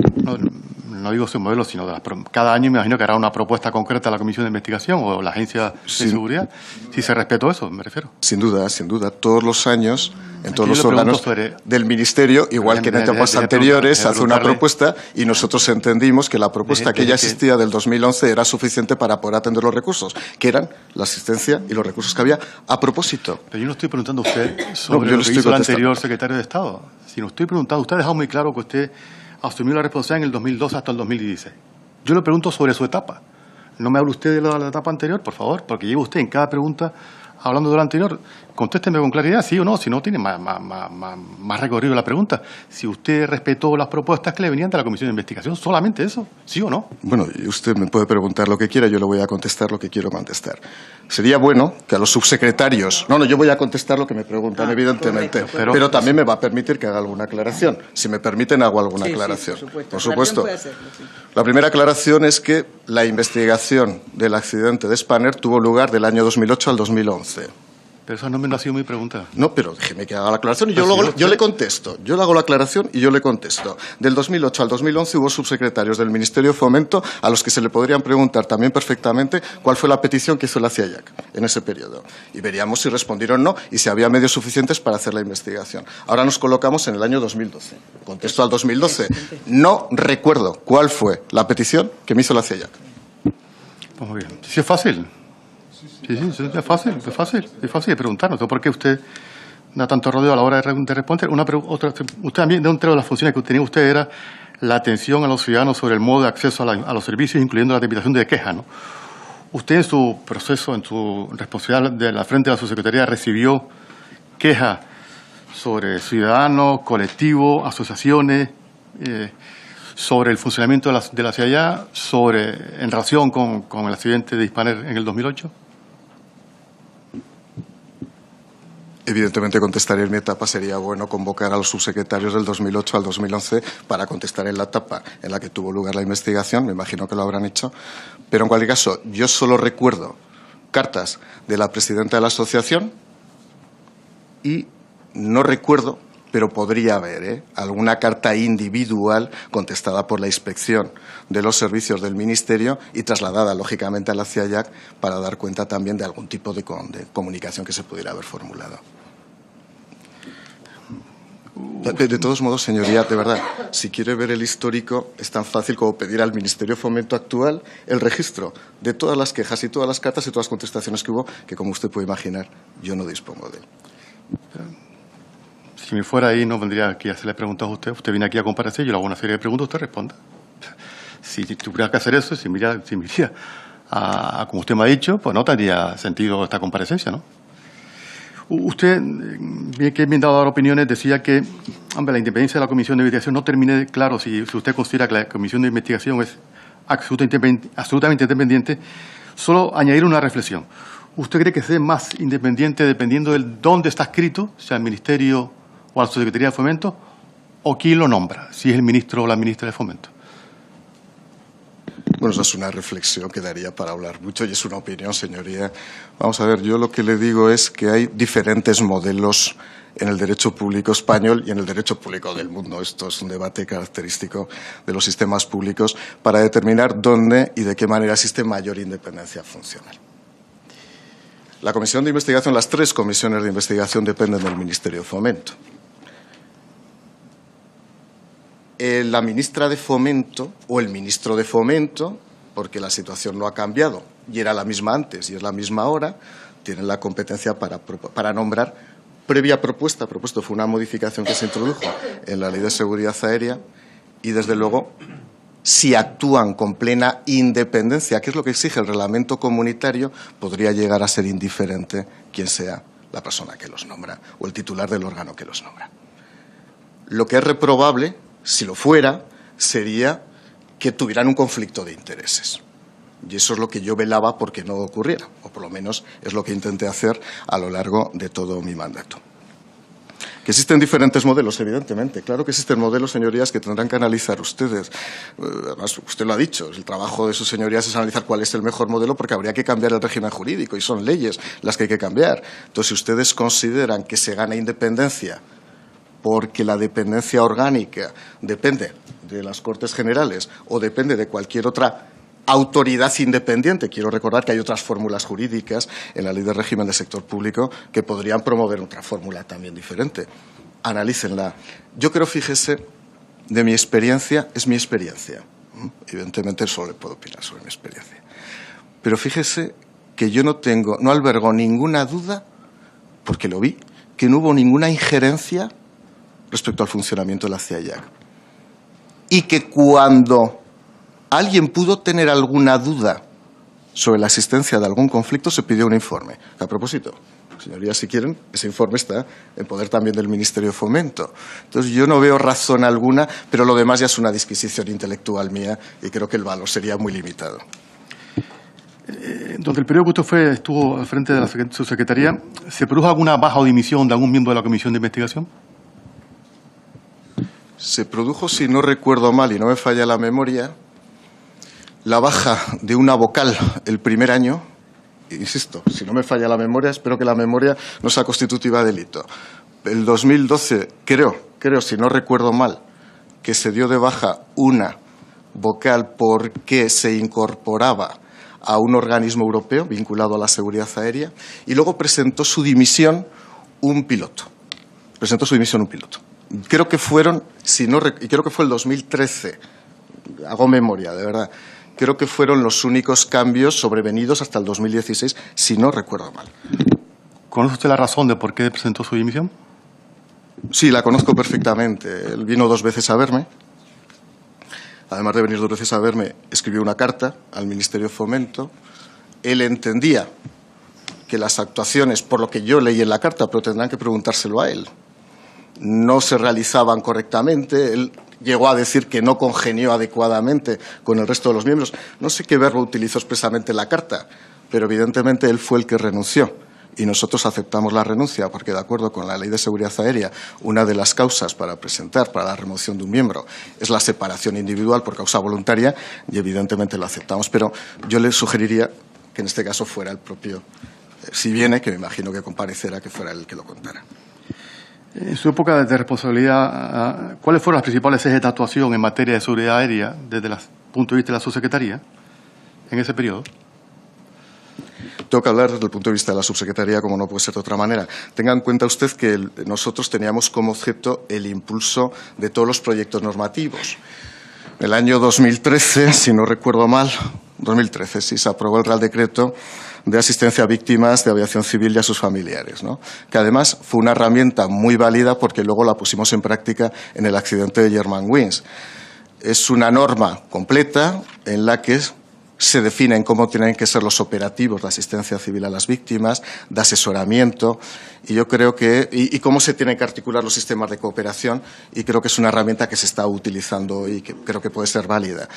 No digo su modelo, sino cada año me imagino que hará una propuesta concreta a la Comisión de Investigación o la Agencia de Seguridad. Si se respetó eso, me refiero. Sin duda, sin duda. Todos los años, en todos los órganos del Ministerio, igual que en etapas anteriores, hace una propuesta y nosotros entendimos que la propuesta que ya existía del 2011 era suficiente para poder atender los recursos, que eran la asistencia y los recursos que había a propósito. Pero yo no estoy preguntando a usted sobre lo que hizo el anterior secretario de Estado, sino estoy preguntando, usted ha dejado muy claro que usted asumió la responsabilidad en el 2012 hasta el 2016. Yo le pregunto sobre su etapa. No me hable usted de la etapa anterior, por favor, porque lleva usted en cada pregunta hablando de la anterior. Contésteme con claridad, sí o no, si no tiene más recorrido la pregunta. Si usted respetó las propuestas que le venían de la Comisión de Investigación, solamente eso, sí o no. Bueno, usted me puede preguntar lo que quiera, yo le voy a contestar lo que quiero contestar. Sería bueno que a los subsecretarios... No, yo voy a contestar lo que me preguntan, evidentemente, correcto, pero también me va a permitir que haga alguna aclaración. Si me permiten, hago alguna aclaración. Sí, por supuesto. La primera aclaración es que la investigación del accidente de Spanair tuvo lugar del año 2008 al 2011. Pero eso no ha sido mi pregunta. No, pero déjeme que haga la aclaración y yo le contesto. Yo le hago la aclaración y yo le contesto. Del 2008 al 2011 hubo subsecretarios del Ministerio de Fomento a los que se le podrían preguntar también perfectamente cuál fue la petición que hizo la CIAYAC en ese periodo. Y veríamos si respondieron o no y si había medios suficientes para hacer la investigación. Ahora nos colocamos en el año 2012. Contesto al 2012. No recuerdo cuál fue la petición que me hizo la CIAYAC. Pues muy bien. Sí, es fácil. Sí, es fácil preguntar. No sé por qué usted da tanto rodeo a la hora de responder. Usted también, dentro de las funciones que tenía usted, era la atención a los ciudadanos sobre el modo de acceso a los servicios, incluyendo la tramitación de quejas, ¿no? Usted en su proceso, en su responsabilidad de la frente de la subsecretaría, recibió quejas sobre ciudadanos, colectivos, asociaciones, sobre el funcionamiento de la CIA, en relación con el accidente de Spanair en el 2008. Evidentemente contestaré en mi etapa. Sería bueno convocar a los subsecretarios del 2008 al 2011 para contestar en la etapa en la que tuvo lugar la investigación. Me imagino que lo habrán hecho. Pero en cualquier caso, yo solo recuerdo cartas de la presidenta de la asociación y no recuerdo pero podría haber alguna carta individual contestada por la inspección de los servicios del Ministerio y trasladada, lógicamente, a la CIAYAC para dar cuenta también de algún tipo de comunicación que se pudiera haber formulado. De todos modos, señoría, de verdad, si quiere ver el histórico, es tan fácil como pedir al Ministerio de Fomento actual el registro de todas las quejas y todas las cartas y todas las contestaciones que hubo, que, como usted puede imaginar, yo no dispongo de él. Si me fuera ahí, no vendría aquí a hacerle preguntas a usted. Usted viene aquí a comparecer, yo le hago una serie de preguntas, usted responda. Si tuviera que hacer eso, si me iría a, como usted me ha dicho, pues no tendría sentido esta comparecencia, ¿no? Usted, bien que me ha dado opiniones, decía que, hombre, la independencia de la Comisión de Investigación no termine claro si usted considera que la Comisión de Investigación es absolutamente independiente. Solo añadir una reflexión. ¿Usted cree que sea más independiente dependiendo de dónde está escrito, sea el Ministerio o la Secretaría de Fomento, o quién lo nombra, si es el ministro o la ministra de Fomento? Bueno, esa es una reflexión que daría para hablar mucho y es una opinión, señoría. Vamos a ver, yo lo que le digo es que hay diferentes modelos en el derecho público español y en el derecho público del mundo. Esto es un debate característico de los sistemas públicos para determinar dónde y de qué manera existe mayor independencia funcional. La Comisión de Investigación, las 3 comisiones de investigación dependen del Ministerio de Fomento. La ministra de Fomento o el ministro de Fomento, porque la situación no ha cambiado y era la misma antes y es la misma ahora, tienen la competencia para nombrar previa propuesta. Propuesto fue una modificación que se introdujo en la Ley de Seguridad Aérea y, desde luego, si actúan con plena independencia, que es lo que exige el reglamento comunitario, podría llegar a ser indiferente quién sea la persona que los nombra o el titular del órgano que los nombra. Lo que es reprobable, si lo fuera, sería que tuvieran un conflicto de intereses. Y eso es lo que yo velaba porque no ocurriera, o por lo menos es lo que intenté hacer a lo largo de todo mi mandato. Que existen diferentes modelos, evidentemente. Claro que existen modelos, señorías, que tendrán que analizar ustedes. Además, usted lo ha dicho, el trabajo de sus señorías es analizar cuál es el mejor modelo porque habría que cambiar el régimen jurídico y son leyes las que hay que cambiar. Entonces, si ustedes consideran que se gana independencia porque la dependencia orgánica depende de las Cortes Generales o depende de cualquier otra autoridad independiente. Quiero recordar que hay otras fórmulas jurídicas en la Ley de Régimen del Sector Público que podrían promover otra fórmula también diferente. Analícenla. Yo creo, fíjese, de mi experiencia, es mi experiencia. Evidentemente solo le puedo opinar sobre mi experiencia. Pero fíjese que yo no albergo ninguna duda, porque lo vi, que no hubo ninguna injerencia respecto al funcionamiento de la CIAYAC. Y que cuando alguien pudo tener alguna duda sobre la existencia de algún conflicto, se pidió un informe. A propósito, señorías, si quieren, ese informe está en poder también del Ministerio de Fomento. Entonces, yo no veo razón alguna, pero lo demás ya es una disquisición intelectual mía y creo que el valor sería muy limitado. Durante el periodo que usted estuvo al frente de su secretaría, ¿se produjo alguna baja o dimisión de algún miembro de la Comisión de Investigación? Se produjo, si no recuerdo mal y no me falla la memoria, la baja de una vocal el primer año. Insisto, si no me falla la memoria, espero que la memoria no sea constitutiva de delito. El 2012, creo, si no recuerdo mal, que se dio de baja una vocal porque se incorporaba a un organismo europeo vinculado a la seguridad aérea y luego presentó su dimisión un piloto. Creo que fueron, y creo que fue el 2013, hago memoria, de verdad, creo que fueron los únicos cambios sobrevenidos hasta el 2016, si no recuerdo mal. ¿Conoce usted la razón de por qué presentó su dimisión? Sí, la conozco perfectamente. Él vino 2 veces a verme. Además de venir 2 veces a verme, escribió una carta al Ministerio de Fomento. Él entendía que las actuaciones, por lo que yo leí en la carta, pero tendrán que preguntárselo a él, no se realizaban correctamente. Él llegó a decir que no congenió adecuadamente con el resto de los miembros. No sé qué verbo utilizó expresamente en la carta, pero evidentemente él fue el que renunció. Y nosotros aceptamos la renuncia porque, de acuerdo con la Ley de Seguridad Aérea, una de las causas para presentar para la remoción de un miembro es la separación individual por causa voluntaria y, evidentemente, lo aceptamos. Pero yo le sugeriría que en este caso fuera el propio, si viene, que me imagino que comparecerá, que fuera el que lo contara. En su época de responsabilidad, ¿cuáles fueron las principales ejes de actuación en materia de seguridad aérea desde el punto de vista de la subsecretaría en ese periodo? Tengo que hablar desde el punto de vista de la subsecretaría, como no puede ser de otra manera. Tenga en cuenta usted que nosotros teníamos como objeto el impulso de todos los proyectos normativos. En el año 2013, si no recuerdo mal, 2013, sí, se aprobó el Real Decreto de asistencia a víctimas de aviación civil y a sus familiares, ¿no? Que además fue una herramienta muy válida porque luego la pusimos en práctica en el accidente de Germanwings. Es una norma completa en la que se definen cómo tienen que ser los operativos de asistencia civil a las víctimas, de asesoramiento, y yo creo que y cómo se tienen que articular los sistemas de cooperación, y creo que es una herramienta que se está utilizando y que creo que puede ser válida.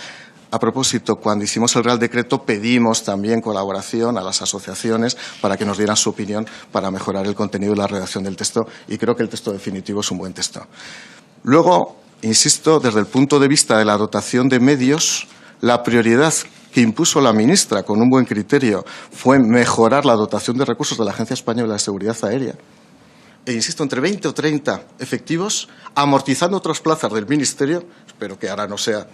A propósito, cuando hicimos el Real Decreto pedimos también colaboración a las asociaciones para que nos dieran su opinión para mejorar el contenido y la redacción del texto, y creo que el texto definitivo es un buen texto. Luego, insisto, desde el punto de vista de la dotación de medios, la prioridad que impuso la ministra con un buen criterio fue mejorar la dotación de recursos de la Agencia Española de Seguridad Aérea. E insisto, entre 20 o 30 efectivos, amortizando otras plazas del Ministerio. Espero que ahora no sea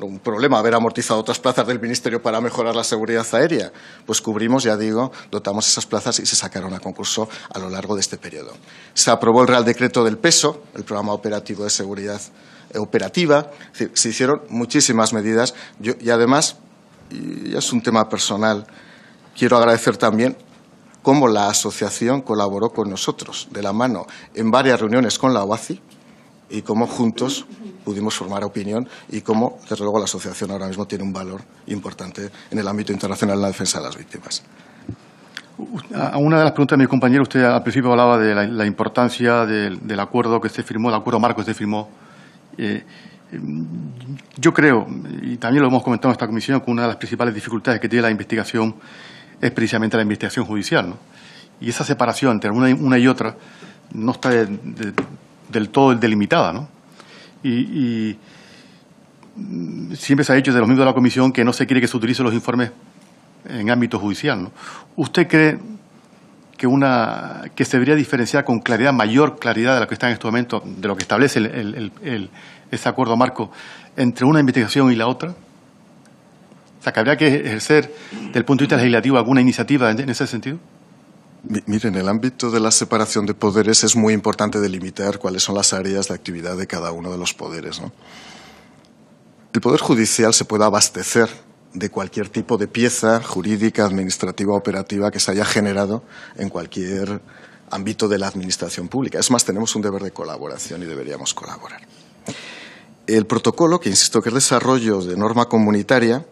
un problema haber amortizado otras plazas del Ministerio para mejorar la seguridad aérea. Pues cubrimos, ya digo, dotamos esas plazas y se sacaron a concurso a lo largo de este periodo. Se aprobó el Real Decreto del PESO, el Programa Operativo de Seguridad Operativa. Es decir, se hicieron muchísimas medidas y además, y ya es un tema personal, quiero agradecer también cómo la asociación colaboró con nosotros de la mano en varias reuniones con la OACI y cómo juntos pudimos formar opinión y cómo, desde luego, la asociación ahora mismo tiene un valor importante en el ámbito internacional en la defensa de las víctimas. A una de las preguntas de mi compañero, usted al principio hablaba de la importancia del acuerdo que se firmó, el acuerdo marco que se firmó. Yo creo, y también lo hemos comentado en esta comisión, que una de las principales dificultades que tiene la investigación es precisamente la investigación judicial, ¿no? Y esa separación entre una y otra no está del todo delimitada, ¿no? Y siempre se ha dicho de los miembros de la comisión que no se quiere que se utilicen los informes en ámbito judicial, ¿no? ¿Usted cree que se debería diferenciar con claridad, mayor claridad de lo que está en este momento, de lo que establece ese acuerdo marco, entre una investigación y la otra? O sea, ¿que habría que ejercer, desde el punto de vista legislativo, alguna iniciativa en ese sentido? Miren, en el ámbito de la separación de poderes es muy importante delimitar cuáles son las áreas de actividad de cada uno de los poderes, ¿no? El Poder Judicial se puede abastecer de cualquier tipo de pieza jurídica, administrativa, operativa que se haya generado en cualquier ámbito de la administración pública. Es más, tenemos un deber de colaboración y deberíamos colaborar. El protocolo, que insisto que es desarrollo de norma comunitaria,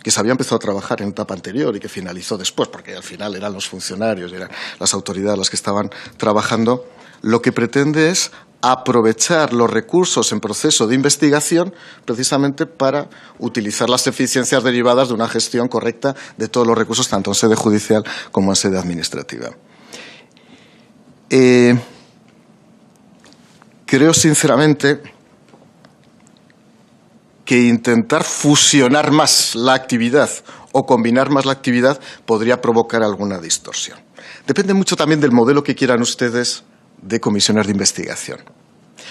que se había empezado a trabajar en etapa anterior y que finalizó después, porque al final eran los funcionarios y eran las autoridades las que estaban trabajando, lo que pretende es aprovechar los recursos en proceso de investigación precisamente para utilizar las eficiencias derivadas de una gestión correcta de todos los recursos, tanto en sede judicial como en sede administrativa. Creo sinceramente que intentar fusionar más la actividad o combinar más la actividad podría provocar alguna distorsión. Depende mucho también del modelo que quieran ustedes de comisiones de investigación.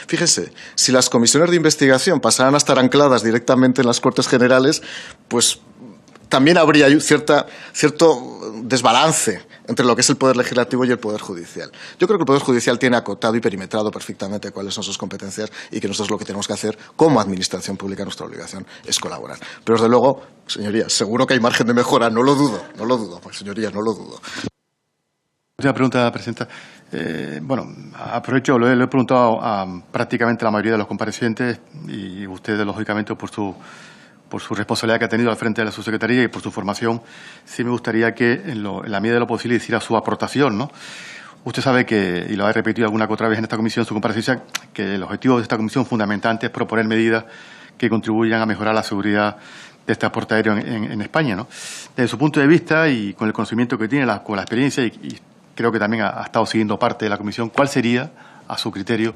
Fíjense, si las comisiones de investigación pasaran a estar ancladas directamente en las Cortes Generales, pues también habría cierto desbalance entre lo que es el Poder Legislativo y el Poder Judicial. Yo creo que el Poder Judicial tiene acotado y perimetrado perfectamente cuáles son sus competencias y que nosotros lo que tenemos que hacer como Administración Pública, nuestra obligación es colaborar. Pero, desde luego, señorías, seguro que hay margen de mejora, no lo dudo, pues, señorías, no lo dudo. Una pregunta, Presidenta. Bueno, aprovecho, lo he preguntado a prácticamente la mayoría de los comparecientes y ustedes, lógicamente, por su responsabilidad que ha tenido al frente de la subsecretaría y por su formación, sí me gustaría que en la medida de lo posible hiciera su aportación, ¿no? Usted sabe que, y lo ha repetido alguna que otra vez en esta comisión, su comparecencia, que el objetivo de esta comisión fundamentalmente es proponer medidas que contribuyan a mejorar la seguridad de este transporte aéreo en España, ¿no? Desde su punto de vista y con el conocimiento que tiene, con la experiencia y creo que también ha estado siguiendo parte de la comisión, ¿cuál sería, a su criterio,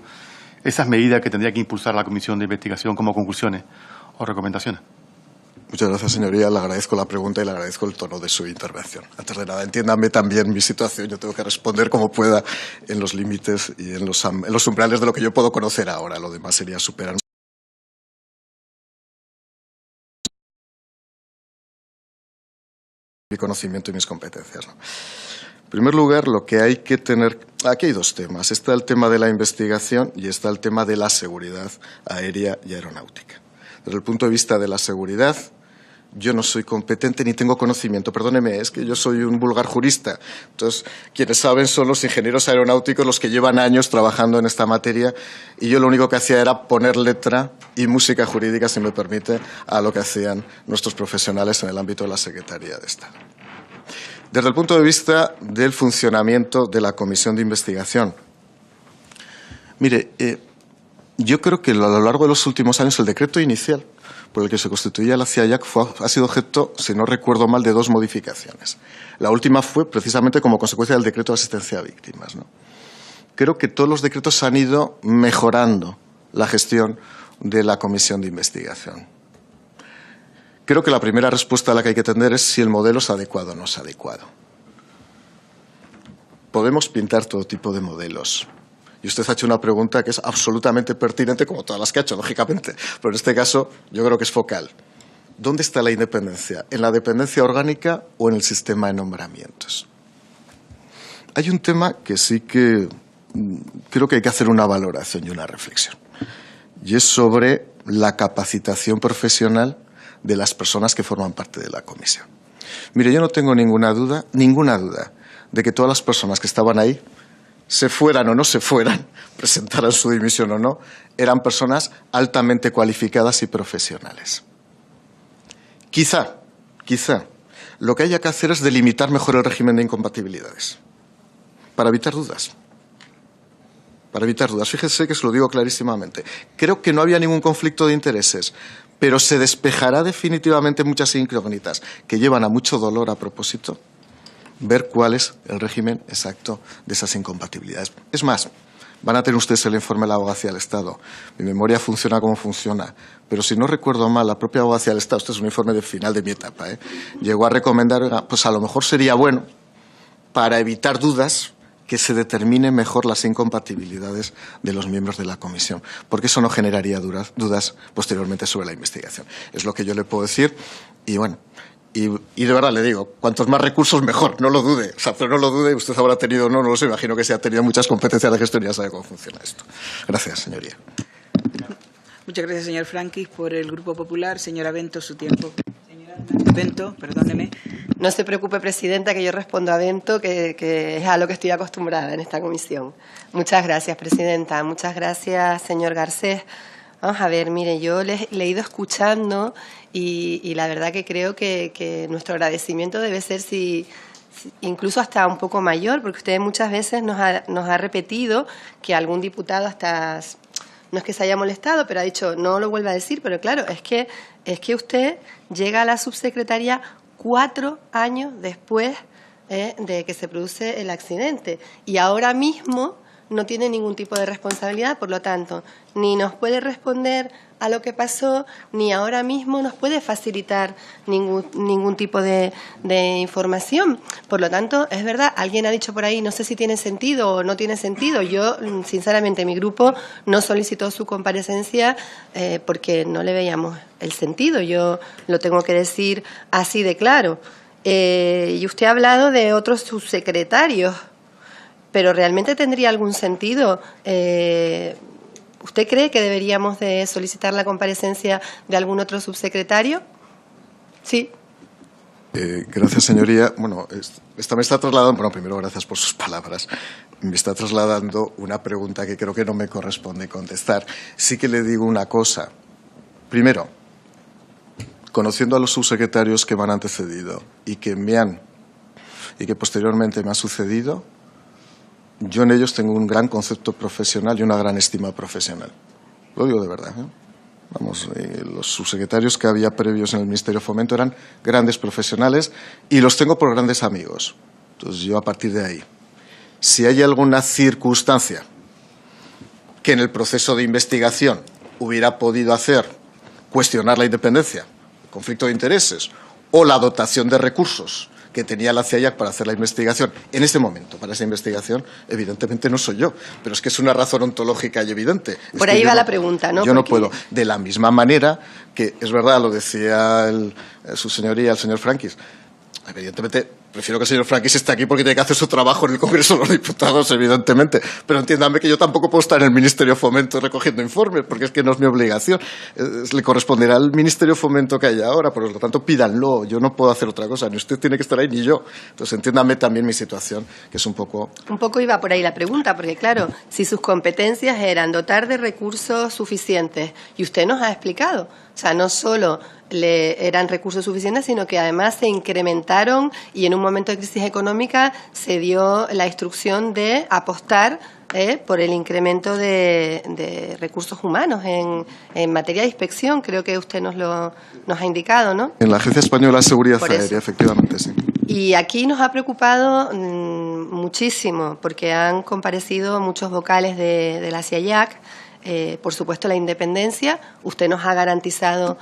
esas medidas que tendría que impulsar la comisión de investigación como conclusiones o recomendaciones? Muchas gracias, señoría. Le agradezco la pregunta y le agradezco el tono de su intervención. Antes de nada, entiéndame también mi situación. Yo tengo que responder como pueda en los límites y en los umbrales de lo que yo puedo conocer ahora. Lo demás sería superar mi conocimiento y mis competencias, ¿no? En primer lugar, lo que hay que tener... Aquí hay dos temas. Está el tema de la investigación y está el tema de la seguridad aérea y aeronáutica. Desde el punto de vista de la seguridad, yo no soy competente ni tengo conocimiento. Perdóneme, es que yo soy un vulgar jurista. Entonces, quienes saben son los ingenieros aeronáuticos, los que llevan años trabajando en esta materia, y yo lo único que hacía era poner letra y música jurídica, si me permite, a lo que hacían nuestros profesionales en el ámbito de la Secretaría de Estado. Desde el punto de vista del funcionamiento de la Comisión de Investigación, mire, yo creo que a lo largo de los últimos años el decreto inicial por el que se constituía la CIAYAC ha sido objeto, si no recuerdo mal, de 2 modificaciones. La última fue precisamente como consecuencia del decreto de asistencia a víctimas, ¿no? Creo que todos los decretos han ido mejorando la gestión de la Comisión de Investigación. Creo que la primera respuesta a la que hay que atender es si el modelo es adecuado o no es adecuado. Podemos pintar todo tipo de modelos. Y usted ha hecho una pregunta que es absolutamente pertinente, como todas las que ha hecho, lógicamente. Pero en este caso yo creo que es focal. ¿Dónde está la independencia? ¿En la dependencia orgánica o en el sistema de nombramientos? Hay un tema que sí que creo que hay que hacer una valoración y una reflexión. Y es sobre la capacitación profesional de las personas que forman parte de la comisión. Mire, yo no tengo ninguna duda, de que todas las personas que estaban ahí, se fueran o no se fueran, presentaran su dimisión o no, eran personas altamente cualificadas y profesionales. Quizá, lo que haya que hacer es delimitar mejor el régimen de incompatibilidades, para evitar dudas. Fíjese que se lo digo clarísimamente. Creo que no había ningún conflicto de intereses, pero se despejará definitivamente muchas incógnitas que llevan a mucho dolor a propósito ver cuál es el régimen exacto de esas incompatibilidades. Es más, van a tener ustedes el informe de la Abogacía del Estado. Mi memoria funciona como funciona, pero si no recuerdo mal, la propia Abogacía del Estado, este es un informe de final de mi etapa, llegó a recomendar, pues a lo mejor sería bueno, para evitar dudas, que se determinen mejor las incompatibilidades de los miembros de la comisión, porque eso no generaría dudas posteriormente sobre la investigación. Es lo que yo le puedo decir y bueno, y de verdad le digo, cuantos más recursos mejor, no lo dude. O sea, pero no lo dude, usted habrá tenido, no lo sé, imagino que se ha tenido muchas competencias de gestión y ya sabe cómo funciona esto. Gracias, señoría. Muchas gracias, señor Franquis. Por el Grupo Popular, señora Bento, su tiempo. Señora Bento, perdóneme. No se preocupe, presidenta, que yo respondo a Bento, que es a lo que estoy acostumbrada en esta comisión. Muchas gracias, presidenta. Muchas gracias, señor Garcés. Vamos a ver, mire, yo le he ido escuchando y la verdad que creo que nuestro agradecimiento debe ser incluso hasta un poco mayor, porque usted muchas veces nos ha repetido que algún diputado hasta... No es que se haya molestado, pero ha dicho, no lo vuelva a decir, pero claro, es que usted llega a la subsecretaría 4 años después de que se produce el accidente y ahora mismo no tiene ningún tipo de responsabilidad, por lo tanto, ni nos puede responder a lo que pasó, ni ahora mismo nos puede facilitar ningún tipo de información. Por lo tanto, es verdad, alguien ha dicho por ahí, no sé si tiene sentido o no tiene sentido. Yo, sinceramente, mi grupo no solicitó su comparecencia porque no le veíamos el sentido. Yo lo tengo que decir así de claro. Y usted ha hablado de otros subsecretarios, pero ¿realmente tendría algún sentido? ¿Usted cree que deberíamos de solicitar la comparecencia de algún otro subsecretario? Sí. Gracias, señoría. Bueno, esta me está trasladando, bueno, primero gracias por sus palabras. Me está trasladando una pregunta que creo que no me corresponde contestar. Sí que le digo una cosa. Primero, conociendo a los subsecretarios que me han antecedido y que posteriormente me ha sucedido, yo en ellos tengo un gran concepto profesional y una gran estima profesional. Lo digo de verdad, Vamos, los subsecretarios que había previos en el Ministerio de Fomento eran grandes profesionales y los tengo por grandes amigos. Entonces yo a partir de ahí, si hay alguna circunstancia que en el proceso de investigación hubiera podido hacer cuestionar la independencia, conflicto de intereses o la dotación de recursos que tenía la CIA para hacer la investigación en este momento, para esa investigación, evidentemente no soy yo, pero es que es una razón ontológica y evidente. Por ahí va la pregunta, ¿no? Yo no puedo. De la misma manera que, es verdad, lo decía su señoría, el señor Frankis, evidentemente prefiero que el señor Frankis esté aquí porque tiene que hacer su trabajo en el Congreso de los Diputados, evidentemente. Pero entiéndame que yo tampoco puedo estar en el Ministerio de Fomento recogiendo informes, porque es que no es mi obligación. Le corresponderá al Ministerio de Fomento que haya ahora, por lo tanto pídanlo. Yo no puedo hacer otra cosa, ni usted tiene que estar ahí, ni yo. Entonces entiéndame también mi situación, que es un poco... Un poco iba por ahí la pregunta, porque claro, si sus competencias eran dotar de recursos suficientes, y usted nos ha explicado, o sea, no solo eran recursos suficientes, sino que además se incrementaron y en un momento de crisis económica se dio la instrucción de apostar por el incremento de recursos humanos en materia de inspección. Creo que usted nos ha indicado, ¿no? En la Agencia Española de Seguridad Aérea, efectivamente, sí. Y aquí nos ha preocupado muchísimo porque han comparecido muchos vocales de la CIAYAC, por supuesto la independencia. Usted nos ha garantizado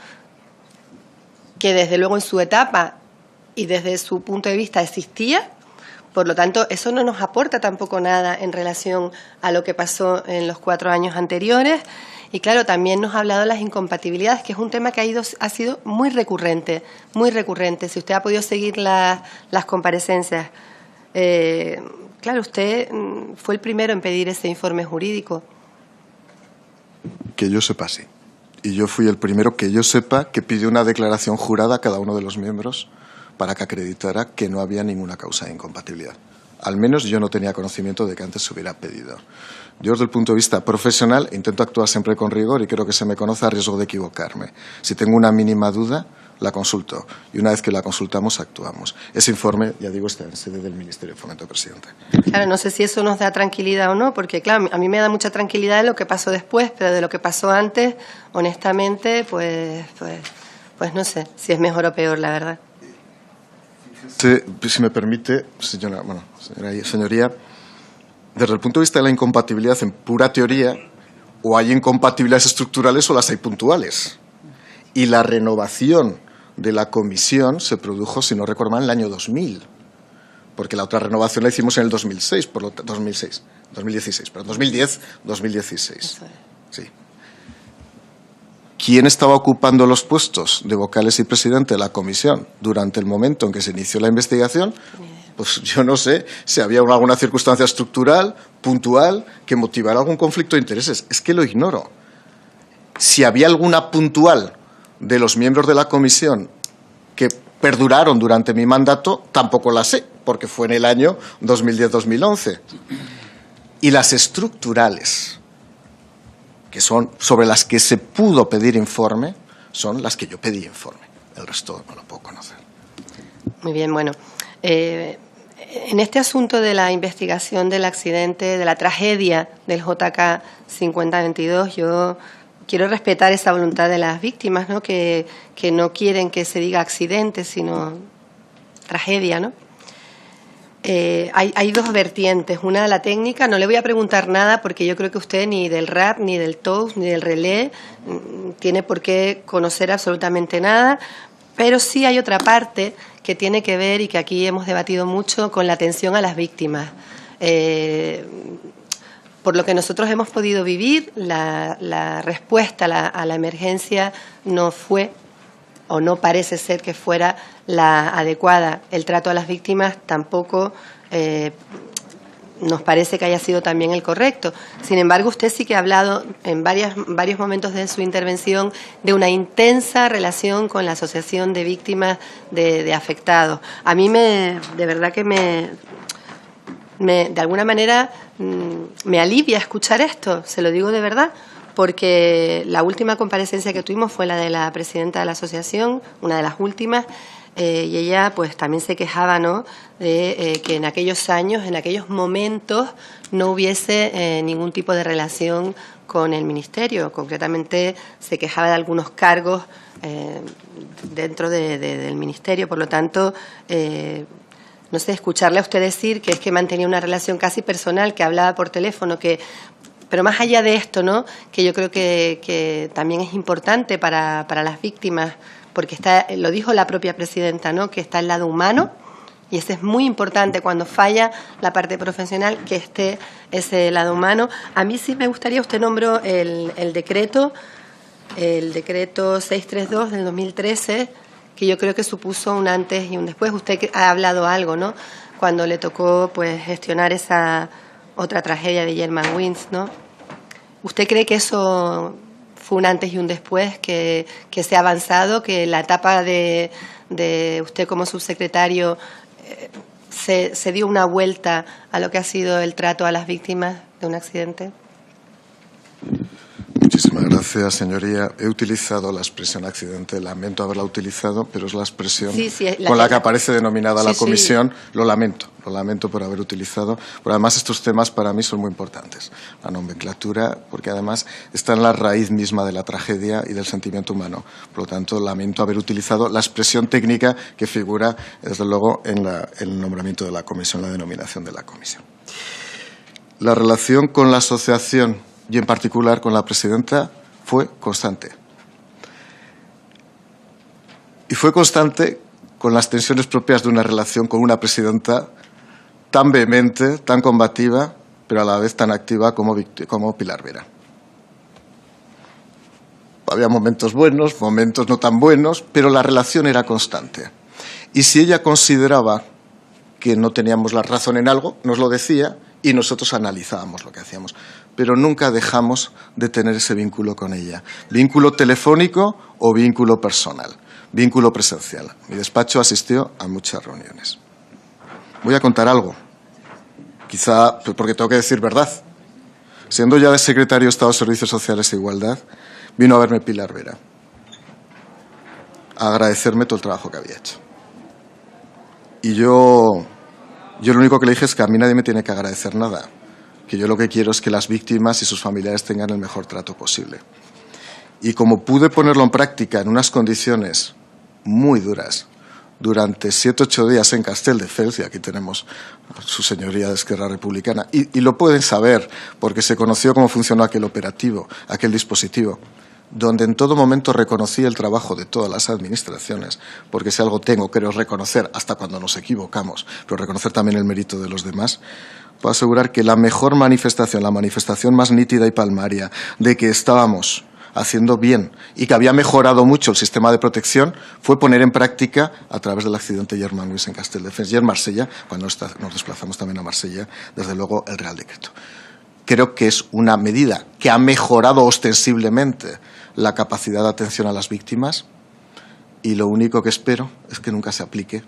que desde luego en su etapa y desde su punto de vista existía. Por lo tanto, eso no nos aporta tampoco nada en relación a lo que pasó en los 4 años anteriores. Y claro, también nos ha hablado de las incompatibilidades, que es un tema que ha sido muy recurrente, muy recurrente. Si usted ha podido seguir las comparecencias, claro, usted fue el primero en pedir ese informe jurídico. Que yo sepa, sí. Y yo fui el primero que yo sepa que pidió una declaración jurada a cada uno de los miembros para que acreditara que no había ninguna causa de incompatibilidad. Al menos yo no tenía conocimiento de que antes se hubiera pedido. Yo, desde el punto de vista profesional, intento actuar siempre con rigor y creo que se me conoce a riesgo de equivocarme. Si tengo una mínima duda, la consulto. Y una vez que la consultamos, actuamos. Ese informe, ya digo, está en sede del Ministerio de Fomento, presidente. Claro, no sé si eso nos da tranquilidad o no, porque, claro, a mí me da mucha tranquilidad de lo que pasó después, pero de lo que pasó antes, honestamente, pues no sé si es mejor o peor, la verdad. Si me permite, señoría, desde el punto de vista de la incompatibilidad en pura teoría, o hay incompatibilidades estructurales o las hay puntuales. Y la renovación de la comisión se produjo, si no recuerdo mal, en el año 2000, porque la otra renovación la hicimos en el 2016, 2016. Sí. ¿Quién estaba ocupando los puestos de vocales y presidente de la comisión durante el momento en que se inició la investigación? Pues yo no sé si había alguna circunstancia estructural, puntual, que motivara algún conflicto de intereses. Es que lo ignoro. Si había alguna puntual de los miembros de la comisión que perduraron durante mi mandato, tampoco la sé, porque fue en el año 2010-2011. Y las estructurales, que son sobre las que se pudo pedir informe, son las que yo pedí informe. El resto no lo puedo conocer. Muy bien, bueno. En este asunto de la investigación del accidente, de la tragedia del JK 5022, yo quiero respetar esa voluntad de las víctimas, ¿no? Que no quieren que se diga accidente, sino tragedia, ¿no? Hay 2 vertientes. Una, la técnica. No le voy a preguntar nada porque yo creo que usted ni del RAP, ni del TOUS, ni del relé tiene por qué conocer absolutamente nada. Pero sí hay otra parte que tiene que ver y que aquí hemos debatido mucho con la atención a las víctimas. Por lo que nosotros hemos podido vivir, la respuesta a la emergencia no fue o no parece ser que fuera la adecuada. El trato a las víctimas tampoco nos parece que haya sido también el correcto. Sin embargo, usted sí que ha hablado en varios momentos de su intervención de una intensa relación con la Asociación de Víctimas de Afectados. A mí de verdad que de alguna manera me alivia escuchar esto, se lo digo de verdad, porque la última comparecencia que tuvimos fue la de la presidenta de la asociación, una de las últimas, y ella pues también se quejaba, ¿no?, de que en aquellos años, en aquellos momentos, no hubiese ningún tipo de relación con el Ministerio. Concretamente se quejaba de algunos cargos dentro del Ministerio. Por lo tanto, no sé, escucharle a usted decir que es que mantenía una relación casi personal, que hablaba por teléfono, pero más allá de esto, ¿no?, que yo creo que también es importante para las víctimas, porque está, lo dijo la propia presidenta, ¿no?, que está el lado humano, y ese es muy importante cuando falla la parte profesional, que esté ese lado humano. A mí sí me gustaría, usted nombró el decreto 632 del 2013, que yo creo que supuso un antes y un después. Usted ha hablado algo, ¿no?, cuando le tocó pues gestionar esa otra tragedia de Germanwings, ¿no? ¿Usted cree que eso fue un antes y un después, que se ha avanzado, que la etapa de usted como subsecretario se dio una vuelta a lo que ha sido el trato a las víctimas de un accidente? Muchísimas gracias, señoría. He utilizado la expresión accidente, lamento haberla utilizado, pero es la expresión con la que aparece denominada la comisión. Sí. Lo lamento por haber utilizado. Pero además estos temas para mí son muy importantes. La nomenclatura, porque además está en la raíz misma de la tragedia y del sentimiento humano. Por lo tanto, lamento haber utilizado la expresión técnica que figura, desde luego, en el nombramiento de la comisión, la denominación de la comisión. La relación con la asociación y en particular con la presidenta fue constante. Y fue constante con las tensiones propias de una relación con una presidenta tan vehemente, tan combativa, pero a la vez tan activa como Pilar Vera. Había momentos buenos, momentos no tan buenos, pero la relación era constante. Y si ella consideraba que no teníamos la razón en algo, nos lo decía y nosotros analizábamos lo que hacíamos. Pero nunca dejamos de tener ese vínculo con ella. Vínculo telefónico o vínculo personal, vínculo presencial. Mi despacho asistió a muchas reuniones. Voy a contar algo, quizá porque tengo que decir verdad. Siendo ya de secretario de Estado de Servicios Sociales e Igualdad, vino a verme Pilar Vera, a agradecerme todo el trabajo que había hecho. Y yo lo único que le dije es que a mí nadie me tiene que agradecer nada, que yo lo que quiero es que las víctimas y sus familiares tengan el mejor trato posible. Y como pude ponerlo en práctica en unas condiciones muy duras, durante 7 o 8 días en Castelldefels, y aquí tenemos a su señoría de Esquerra Republicana, y lo pueden saber porque se conoció cómo funcionó aquel operativo, aquel dispositivo, donde en todo momento reconocí el trabajo de todas las administraciones, porque si algo tengo, creo reconocer, hasta cuando nos equivocamos, pero reconocer también el mérito de los demás. Puedo asegurar que la mejor manifestación, la manifestación más nítida y palmaria de que estábamos haciendo bien y que había mejorado mucho el sistema de protección fue poner en práctica, a través del accidente de Germanwings en Castelldefels y en Marsella, cuando nos desplazamos también a Marsella, desde luego el Real Decreto. Creo que es una medida que ha mejorado ostensiblemente la capacidad de atención a las víctimas y lo único que espero es que nunca se aplique,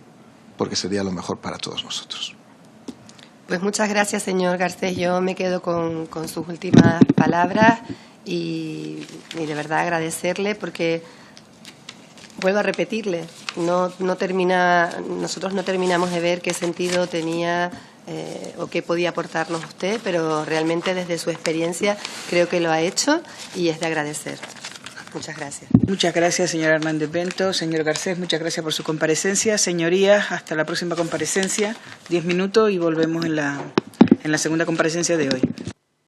porque sería lo mejor para todos nosotros. Pues muchas gracias, señor Garcés. Yo me quedo con sus últimas palabras y de verdad agradecerle, porque vuelvo a repetirle, nosotros no terminamos de ver qué sentido tenía o qué podía aportarnos usted, pero realmente desde su experiencia creo que lo ha hecho y es de agradecer. Muchas gracias. Muchas gracias, señora Hernández Bento. Señor Garcés, muchas gracias por su comparecencia. Señorías, hasta la próxima comparecencia. 10 minutos y volvemos en la segunda comparecencia de hoy.